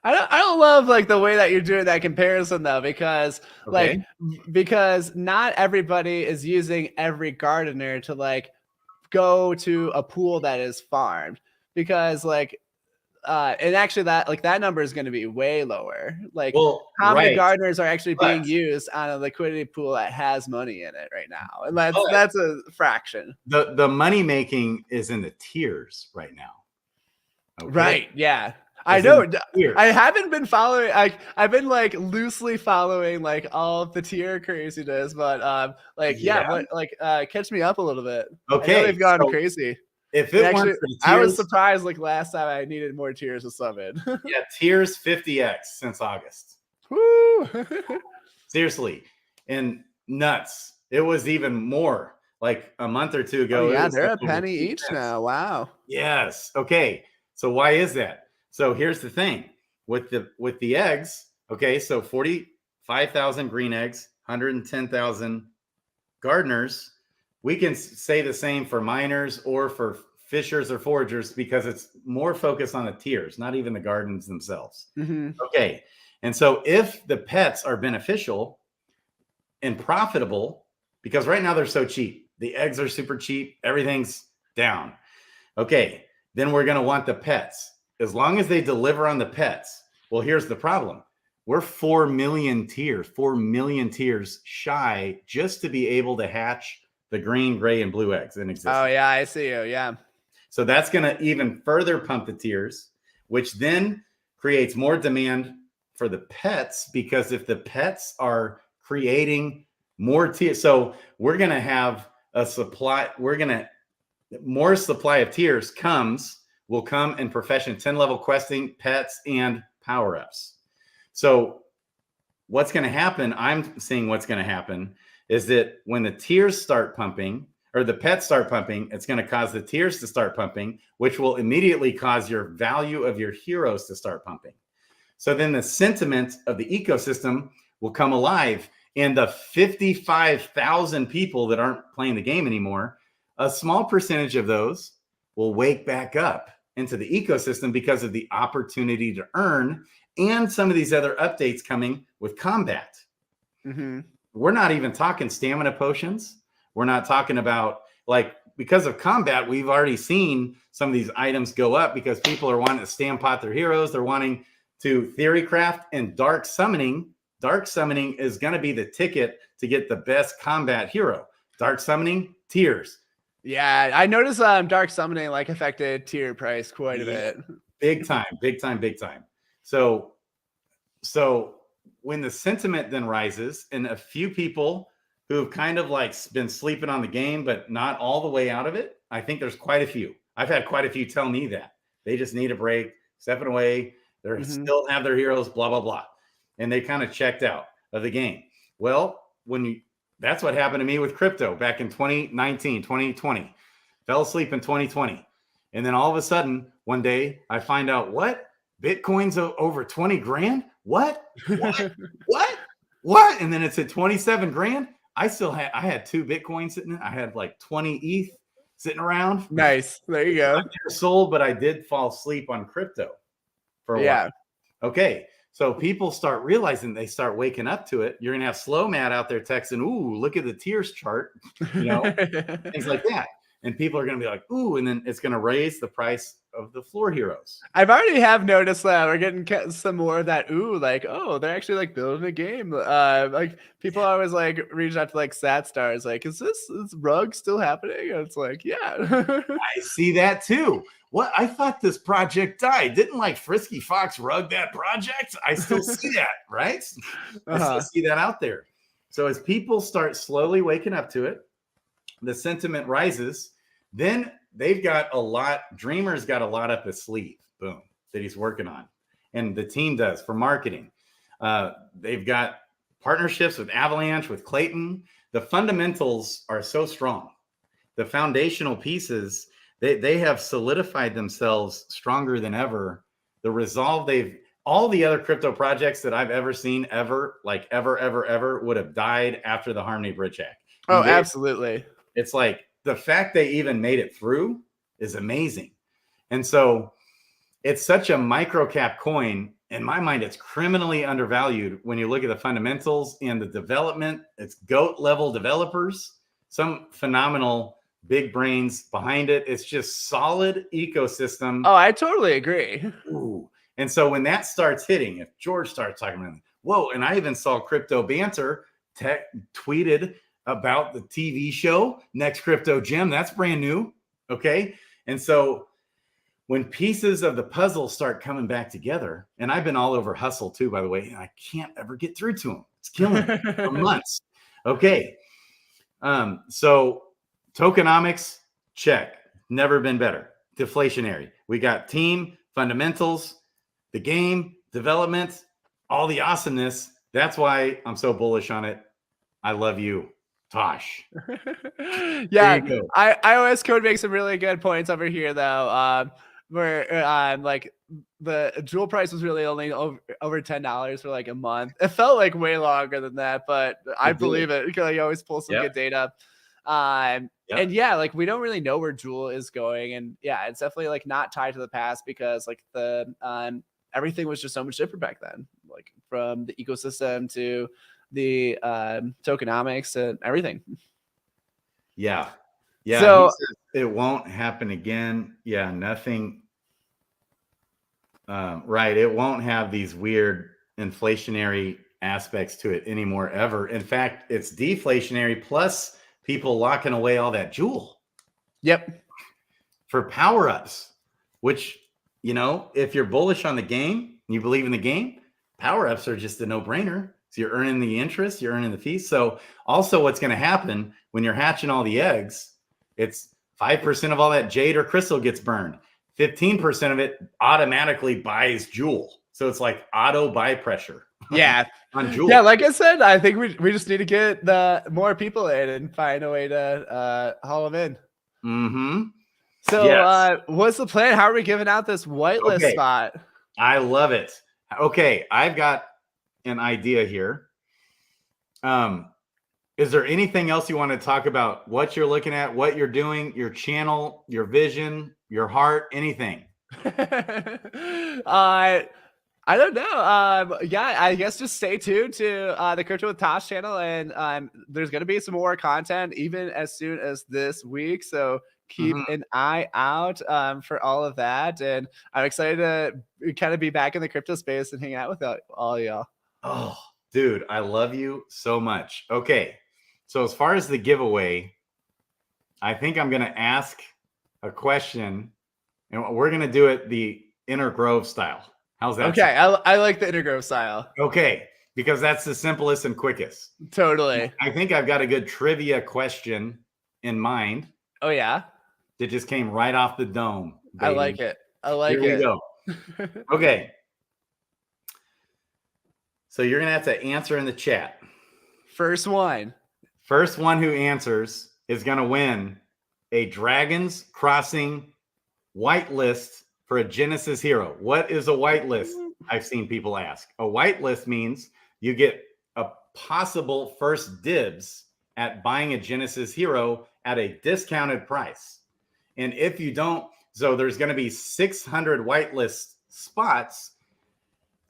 Speaker 3: I don't love like the way that you're doing that comparison though, because because not everybody is using every gardener to like go to a pool that is farmed, because like and actually that number is going to be way lower. Like how many gardeners are actually being used on a liquidity pool that has money in it right now? And that's a fraction.
Speaker 2: The money making is in the tiers right now.
Speaker 3: Okay? Right. Yeah. I know. I haven't been following. I've been like loosely following like all of the tier craziness, but catch me up a little bit.
Speaker 2: Okay,
Speaker 3: they've gone crazy.
Speaker 2: If it actually,
Speaker 3: I was surprised like last time I needed more tiers to summon.
Speaker 2: Yeah, tiers 50x since August.
Speaker 3: Woo!
Speaker 2: Seriously, and nuts. It was even more like a month or two ago.
Speaker 3: Oh, yeah, they're a penny each now. Wow.
Speaker 2: Yes. Okay. So why is that? So here's the thing with the eggs. Okay, so 45,000 green eggs, 110,000 gardeners. We can say the same for miners or for fishers or foragers because it's more focused on the tiers, not even the gardens themselves. Okay, and so if the pets are beneficial and profitable, because right now they're so cheap, the eggs are super cheap, everything's down. Okay, then we're going to want the pets. As long as they deliver on the pets. Well, here's the problem. We're 4 million tiers shy just to be able to hatch the green, gray, and blue eggs in existence.
Speaker 3: Oh, yeah, I see you. Yeah.
Speaker 2: So that's going to even further pump the tiers, which then creates more demand for the pets, because if the pets are creating more tiers, so we're going to have a supply, more supply of tiers will come in profession, 10 level questing, pets, and power-ups. So what's going to happen, I'm seeing what's going to happen is that when the tiers start pumping, or the pets start pumping, it's going to cause the tiers to start pumping, which will immediately cause your value of your heroes to start pumping. So then the sentiment of the ecosystem will come alive, and the 55,000 people that aren't playing the game anymore, a small percentage of those will wake back up into the ecosystem because of the opportunity to earn and some of these other updates coming with combat.
Speaker 3: Mm-hmm.
Speaker 2: We're not even talking stamina potions. We're not talking about, like, because of combat, we've already seen some of these items go up because people are wanting to stamp pot their heroes. They're wanting to theory craft and dark summoning. Dark summoning is going to be the ticket to get the best combat hero. Dark summoning tiers.
Speaker 3: Yeah, I noticed dark summoning like affected tier price quite a bit.
Speaker 2: Big time. So when the sentiment then rises, and a few people who've kind of like been sleeping on the game, but not all the way out of it, I think there's quite a few. I've had quite a few tell me that they just need a break, stepping away. They still have their heroes, blah, blah, blah. And they kind of checked out of the game. Well, that's what happened to me with crypto back in 2019, 2020. Fell asleep in 2020. And then all of a sudden, one day, I find out, what? Bitcoin's over 20 grand? What? What? And then it's at 27 grand. I had 2 Bitcoins sitting in. I had like 20 ETH sitting around.
Speaker 3: Nice. There you go.
Speaker 2: They're sold, but I did fall asleep on crypto for a while. Okay. So people start realizing, they start waking up to it. You're going to have Slow Matt out there texting, ooh, look at the tiers chart, things like that. And people are going to be like, ooh, and then it's going to raise the price of the floor heroes.
Speaker 3: I've already noticed that we're getting some more of that. Ooh, like, oh, they're actually like building a game. Like people always like reach out to like Sat Stars, like, is rug still happening? And it's like, yeah.
Speaker 2: I see that too. What? I thought this project died. Didn't like Frisky Fox rug that project? I still see that, right? I still see that out there. So as people start slowly waking up to it, the sentiment rises. Then they've got Dreamer's got a lot up his sleeve, boom, that he's working on. And the team does for marketing. They've got partnerships with Avalanche, with Klaytn. The fundamentals are so strong. The foundational pieces, they have solidified themselves stronger than ever. The resolve all the other crypto projects that I've ever seen ever would have died after the Harmony Bridge hack.
Speaker 3: Oh, absolutely.
Speaker 2: It's like the fact they even made it through is amazing. And so it's such a micro cap coin. In my mind, it's criminally undervalued when you look at the fundamentals and the development. It's GOAT level developers, some phenomenal big brains behind it. It's just solid ecosystem.
Speaker 3: Oh, I totally agree.
Speaker 2: Ooh. And so when that starts hitting, if George starts talking about it, whoa, and I even saw Crypto Banter tweeted about the TV show, Next Crypto Gem. That's brand new. Okay. And so when pieces of the puzzle start coming back together, and I've been all over Hustle too, by the way, and I can't ever get through to them. It's killing me for months. Okay. So tokenomics, check. Never been better. Deflationary. We got team, fundamentals, the game, development, all the awesomeness. That's why I'm so bullish on it. I love you, Tosh.
Speaker 3: Yeah, iOS Code makes some really good points over here, though. Where like the jewel price was really only over $10 for like a month. It felt like way longer than that, but I believe it because you always pull some good data. And yeah, like we don't really know where Jewel is going, and yeah, it's definitely like not tied to the past because like the everything was just so much different back then, like from the ecosystem to the tokenomics and everything.
Speaker 2: Yeah.
Speaker 3: So
Speaker 2: it won't happen again. Yeah, nothing. Right. It won't have these weird inflationary aspects to it anymore, ever. In fact, it's deflationary plus people locking away all that Jewel.
Speaker 3: Yep.
Speaker 2: For power-ups, which, you know, if you're bullish on the game, and you believe in the game, power-ups are just a no-brainer. So you're earning the interest, you're earning the fees. So also what's going to happen when you're hatching all the eggs, it's 5% of all that jade or crystal gets burned. 15% of it automatically buys Jewel. So it's like auto buy pressure.
Speaker 3: Yeah.
Speaker 2: On Jules.
Speaker 3: Yeah, like I said, I think we just need to get the more people in and find a way to haul them in.
Speaker 2: Mm-hmm.
Speaker 3: So
Speaker 2: Yes.
Speaker 3: what's the plan? How are we giving out this whitelist spot?
Speaker 2: I love it. Okay, I've got an idea here. Is there anything else you want to talk about? What you're looking at, what you're doing, your channel, your vision, your heart, anything?
Speaker 3: I don't know. Yeah, I guess just stay tuned to the Crypto with Tosh channel, and there's going to be some more content even as soon as this week. So keep an eye out for all of that. And I'm excited to kind of be back in the crypto space and hang out with all y'all.
Speaker 2: Oh, dude, I love you so much. Okay, so as far as the giveaway, I think I'm going to ask a question, and we're going to do it the Inner Grove style. How's that?
Speaker 3: Okay, I like the Inner Grove style.
Speaker 2: Okay, because that's the simplest and quickest.
Speaker 3: Totally.
Speaker 2: I think I've got a good trivia question in mind.
Speaker 3: Oh, yeah?
Speaker 2: That just came right off the dome. Baby.
Speaker 3: I like it. I like it.
Speaker 2: Here we go. Okay. So you're going to have to answer in the chat.
Speaker 3: First one.
Speaker 2: First one who answers is going to win a Dragons Crossing whitelist for a Genesis hero. What is a whitelist? I've seen people ask. A whitelist means you get a possible first dibs at buying a Genesis hero at a discounted price. And if you don't, so there's going to be 600 whitelist spots,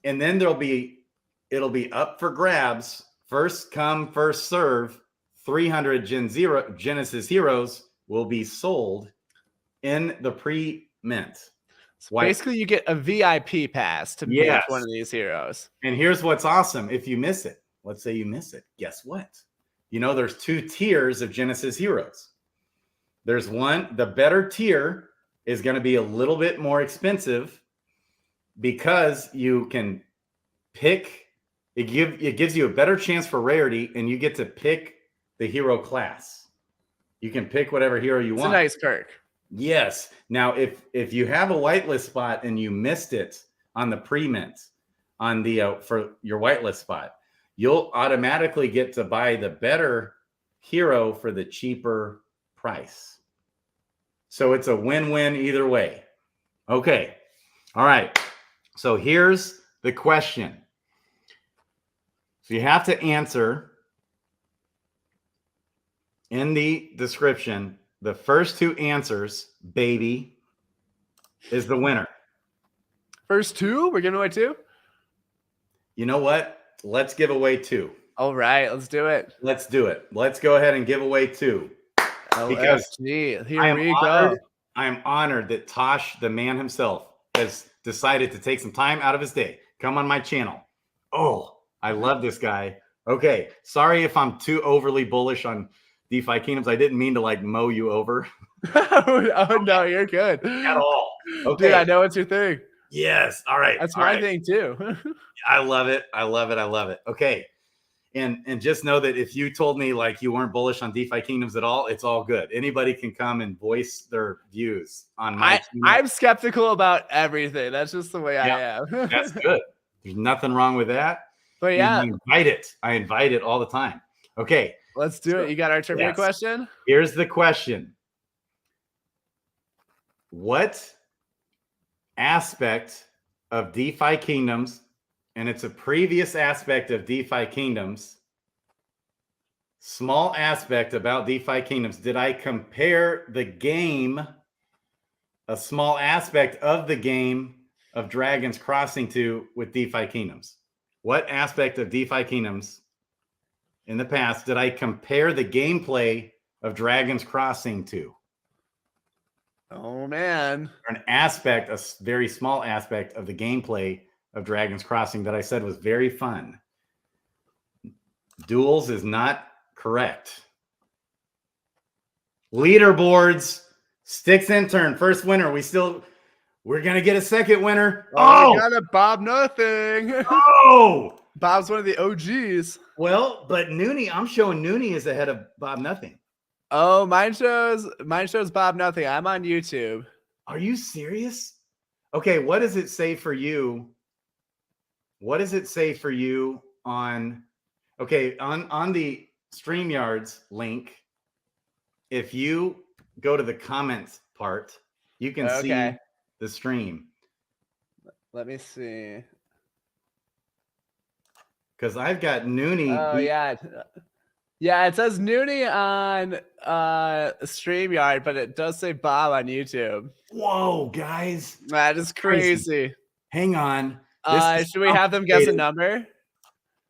Speaker 2: and then it'll be up for grabs. First come, first serve. 300 Genesis heroes will be sold in the pre-mint.
Speaker 3: So basically, you get a VIP pass to make one of these heroes.
Speaker 2: And here's what's awesome. If you miss it, let's say you miss it, guess what? You know, there's 2 tiers of Genesis heroes. There's one, the better tier is going to be a little bit more expensive because you can pick, it gives you a better chance for rarity, and you get to pick the hero class. You can pick whatever hero you want.
Speaker 3: It's a nice perk.
Speaker 2: Yes. Now, if you have a whitelist spot and you missed it on the pre-mint on the for your whitelist spot, you'll automatically get to buy the better hero for the cheaper price. So it's a win-win either way. Okay. All right. So here's the question. So you have to answer in the description. The first 2 answers, baby, is the winner.
Speaker 3: First 2? We're giving away 2?
Speaker 2: You know what? Let's give away 2.
Speaker 3: All right, let's do it.
Speaker 2: Let's do it. Let's go ahead and give away 2. Because
Speaker 3: here we go.
Speaker 2: I am honored that Tosh, the man himself, has decided to take some time out of his day. Come on my channel. Oh, I love this guy. Okay. Sorry if I'm too overly bullish on DeFi Kingdoms. I didn't mean to like mow you over.
Speaker 3: Oh no, you're good.
Speaker 2: At all. Okay.
Speaker 3: Dude, I know it's your thing.
Speaker 2: Yes. All right.
Speaker 3: That's my thing too.
Speaker 2: I love it. I love it. I love it. Okay. And just know that if you told me like you weren't bullish on DeFi Kingdoms at all, it's all good. Anybody can come and voice their views on my
Speaker 3: I'm skeptical about everything. That's just the way I am.
Speaker 2: That's good. There's nothing wrong with that.
Speaker 3: But yeah.
Speaker 2: I invite it all the time. Okay.
Speaker 3: Let's do it. You got our trivia question?
Speaker 2: Here's the question. What aspect of DeFi Kingdoms, and it's a previous aspect of DeFi Kingdoms, small aspect about DeFi Kingdoms, did I compare the game, a small aspect of the game of Dragons Crossing to with DeFi Kingdoms? What aspect of DeFi Kingdoms in the past did I compare the gameplay of Dragons Crossing to?
Speaker 3: Oh, man.
Speaker 2: An aspect, a very small aspect of the gameplay of Dragons Crossing that I said was very fun. Duels is not correct. Leaderboards, Sticks intern, first winner. We're going to get a second winner.
Speaker 3: Oh, we got a Bob Nothing.
Speaker 2: Oh,
Speaker 3: Bob's one of the OGs.
Speaker 2: Well, but Noonie, I'm showing Noonie is ahead of Bob Nothing.
Speaker 3: Oh, mine shows Bob Nothing. I'm on YouTube.
Speaker 2: Are you serious? Okay, what does it say for you what does it say for you on, okay, on the StreamYards link, if you go to the comments part, you can see the stream.
Speaker 3: Let me see.
Speaker 2: Because I've got Noonie.
Speaker 3: Oh, yeah. Yeah, it says Noonie on StreamYard, but it does say Bob on YouTube.
Speaker 2: Whoa, guys.
Speaker 3: That is crazy.
Speaker 2: Hang on.
Speaker 3: Should we have them guess a number?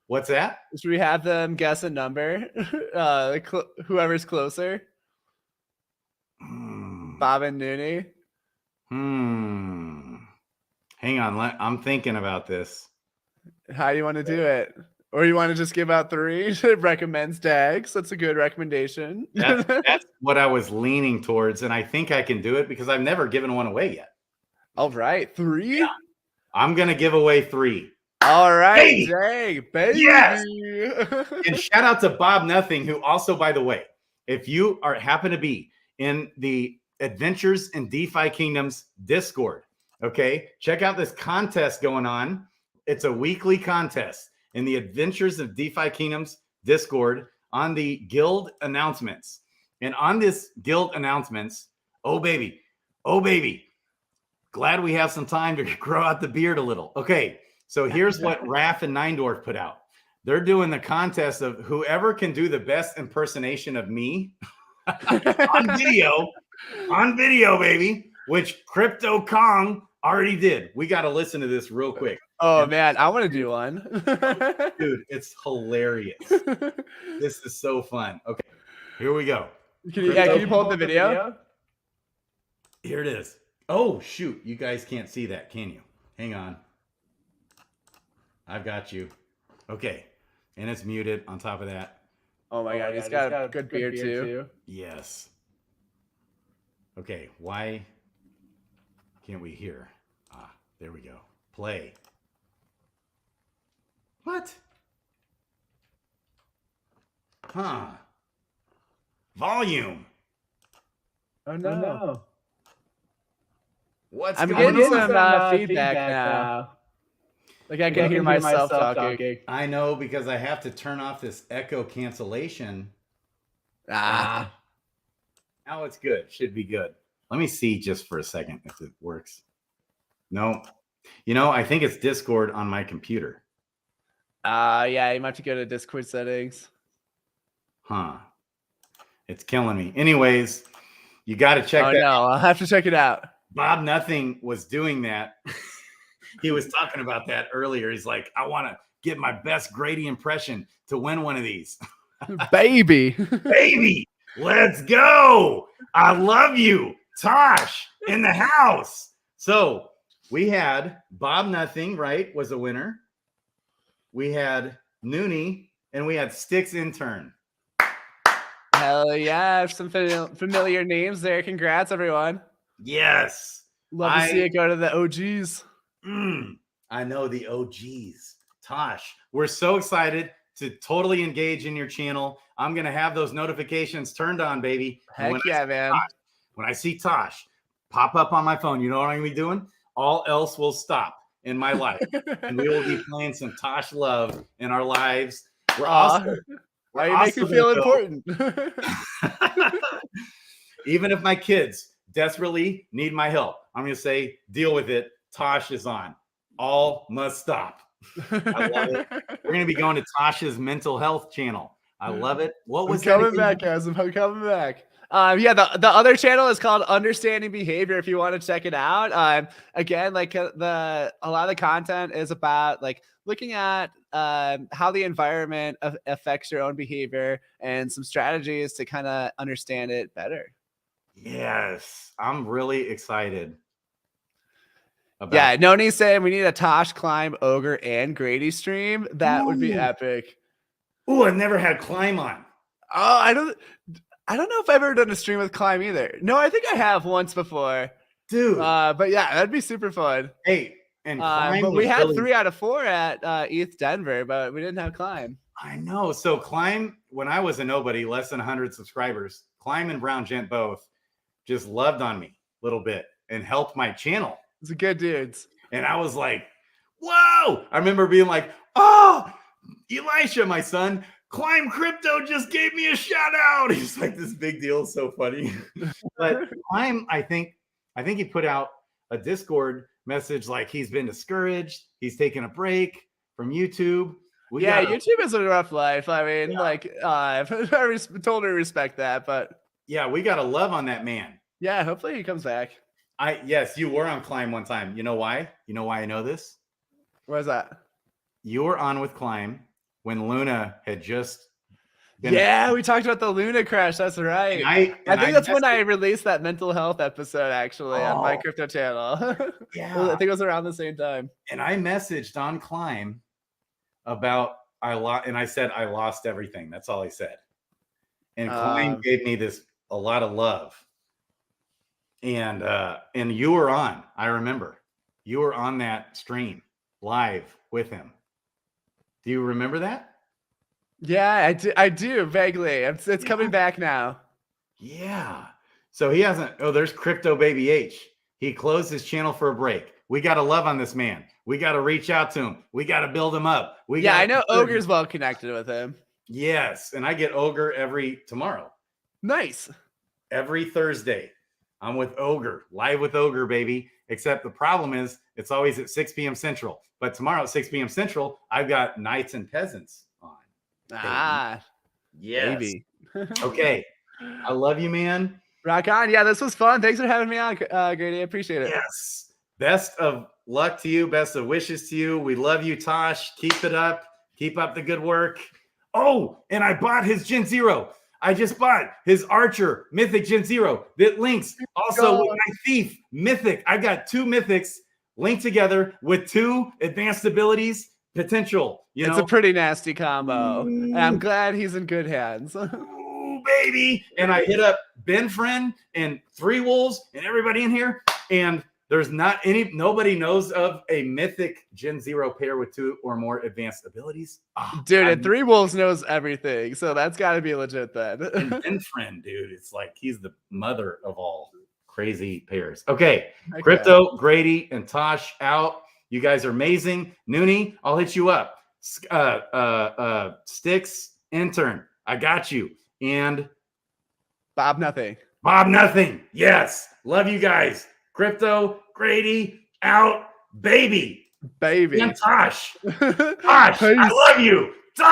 Speaker 2: What's that?
Speaker 3: Should we have them guess a number? Whoever's closer. Bob and Noonie.
Speaker 2: Hang on. I'm thinking about this.
Speaker 3: How do you want to do it? Or you want to just give out 3? Recommends Dags. That's a good recommendation.
Speaker 2: That's what I was leaning towards. And I think I can do it because I've never given one away yet.
Speaker 3: All right. 3?
Speaker 2: Yeah. I'm going to give away 3.
Speaker 3: All right.
Speaker 2: Baby.
Speaker 3: Dang, baby.
Speaker 2: Yes. And shout out to Bob Nothing, who also, by the way, if you happen to be in the Adventures in DeFi Kingdoms Discord, okay, check out this contest going on. It's a weekly contest in the Adventures of DeFi Kingdoms Discord on the guild announcements. And on this guild announcements, oh baby, glad we have some time to grow out the beard a little. Okay, so here's what Raph and Neindorf put out. They're doing the contest of whoever can do the best impersonation of me on video, baby, which Crypto Kong already did. We got to listen to this real quick.
Speaker 3: Oh, man, I want to do one.
Speaker 2: Dude, it's hilarious. This is so fun. Okay, here we go.
Speaker 3: Can you pull up the video?
Speaker 2: Here it is. Oh, shoot. You guys can't see that, can you? Hang on. I've got you. Okay. And it's muted on top of that.
Speaker 3: Oh, my God. He's got a good beard, too.
Speaker 2: Yes. Okay. Why can't we hear? Ah, there we go. Play. What? Huh. Volume.
Speaker 3: Oh, no.
Speaker 2: I'm
Speaker 3: getting some feedback now. Like I can hear myself talking.
Speaker 2: I know, because I have to turn off this echo cancellation.
Speaker 3: Now
Speaker 2: it's good. Should be good. Let me see just for a second if it works. No. You know, I think it's Discord on my computer.
Speaker 3: Yeah, you might have to go to Discord settings.
Speaker 2: Huh. It's killing me. Anyways, you got to check that.
Speaker 3: Oh, no. I'll have to check it out.
Speaker 2: Bob Nothing was doing that. He was talking about that earlier. He's like, I want to get my best Grady impression to win one of these.
Speaker 3: Baby,
Speaker 2: let's go. I love you. Tosh in the house. So we had Bob Nothing, right, was a winner. We had Noonie, and we had Sticks Intern.
Speaker 3: Hell yeah. Some familiar names there. Congrats, everyone.
Speaker 2: Yes.
Speaker 3: Love to see it go to the OGs.
Speaker 2: I know the OGs. Tosh, we're so excited to totally engage in your channel. I'm going to have those notifications turned on, baby.
Speaker 3: Heck yeah, man.
Speaker 2: When I see Tosh pop up on my phone, you know what I'm going to be doing? All else will stop in my life. And we will be playing some Tosh love in our lives.
Speaker 3: Why you make me feel important?
Speaker 2: Even if my kids desperately need my help, I'm going to say, deal with it. Tosh is on. All must stop. I love it. We're going to be going to Tosh's mental health channel. I love it. What was
Speaker 3: coming back, guys? I'm coming back. Yeah, the other channel is called Understanding Behavior. If you want to check it out, again, like a lot of the content is about like looking at how the environment affects your own behavior and some strategies to kind of understand it better.
Speaker 2: Yes, I'm really excited.
Speaker 3: Yeah, Noni's saying we need a Tosh, Climb, Ogre, and Grady stream. That would be epic.
Speaker 2: Oh, I've never had Climb on.
Speaker 3: Oh, I don't know if I've ever done a stream with Climb either. No, I think I have once before.
Speaker 2: Dude.
Speaker 3: But yeah, that'd be super fun.
Speaker 2: Hey, and Climb
Speaker 3: but we had 3 out of 4 at ETH Denver, but we didn't have Climb.
Speaker 2: I know. So Climb, when I was a nobody, less than 100 subscribers, Climb and Brown Gent both just loved on me a little bit and helped my channel.
Speaker 3: It's good dudes.
Speaker 2: And I was like, whoa. I remember being like, oh, Elisha, my son, Climb Crypto just gave me a shout out. He's like, this big deal is so funny. But Climb, I think he put out a Discord message like he's been discouraged. He's taking a break from YouTube.
Speaker 3: YouTube is a rough life. I mean, I totally respect that, but
Speaker 2: yeah, we got to love on that man.
Speaker 3: Yeah, hopefully he comes back.
Speaker 2: Yes, you were on Climb one time. You know why? You know why I know this?
Speaker 3: What is that?
Speaker 2: You were on with Climb when Luna had just been.
Speaker 3: Yeah, we talked about the Luna crash. That's right. I think that's when I released that mental health episode, actually, on my crypto channel.
Speaker 2: Yeah.
Speaker 3: I think it was around the same time.
Speaker 2: And I messaged on Climb about and I said I lost everything. That's all I said. And Climb gave me a lot of love. And you were on. I remember you were on that stream live with him. Do you remember that?
Speaker 3: Yeah, I do vaguely. It's coming back now.
Speaker 2: Yeah. So he hasn't. Oh, there's Crypto Baby H. He closed his channel for a break. We got to love on this man. We got to reach out to him. We got to build him up.
Speaker 3: I know Ogre's well connected with him.
Speaker 2: Yes, and I get Ogre tomorrow.
Speaker 3: Nice.
Speaker 2: Every Thursday, I'm with Ogre, live with Ogre, baby. Except the problem is it's always at 6 p.m. Central. But tomorrow at 6 p.m. Central, I've got Knights and Peasants on.
Speaker 3: Yes.
Speaker 2: Baby. Okay. I love you, man.
Speaker 3: Rock on. Yeah, this was fun. Thanks for having me on, Grady. I appreciate it.
Speaker 2: Yes. Best of luck to you. Best of wishes to you. We love you, Tosh. Keep it up. Keep up the good work. Oh, and I bought his Gen Zero. I just bought his Archer Mythic Gen Zero that links also with my Thief Mythic. I got 2 Mythics linked together with 2 advanced abilities potential. It's
Speaker 3: a pretty nasty combo. And I'm glad he's in good hands.
Speaker 2: Ooh, baby. And I hit up Ben Friend and 3 Wolves and everybody in here. And there's nobody knows of a Mythic Gen Zero pair with 2 or more advanced abilities. Oh,
Speaker 3: dude, and 3 Wolves knows everything. So that's got to be legit then.
Speaker 2: And Ben Friend, dude, it's like he's the mother of all crazy pairs. Okay. Crypto, Grady, and Tosh out. You guys are amazing. Noonie, I'll hit you up. Sticks, intern, I got you. And
Speaker 3: Bob Nothing.
Speaker 2: Yes. Love you guys. Crypto, Grady, out, baby.
Speaker 3: And
Speaker 2: Tosh. Tosh, I love you.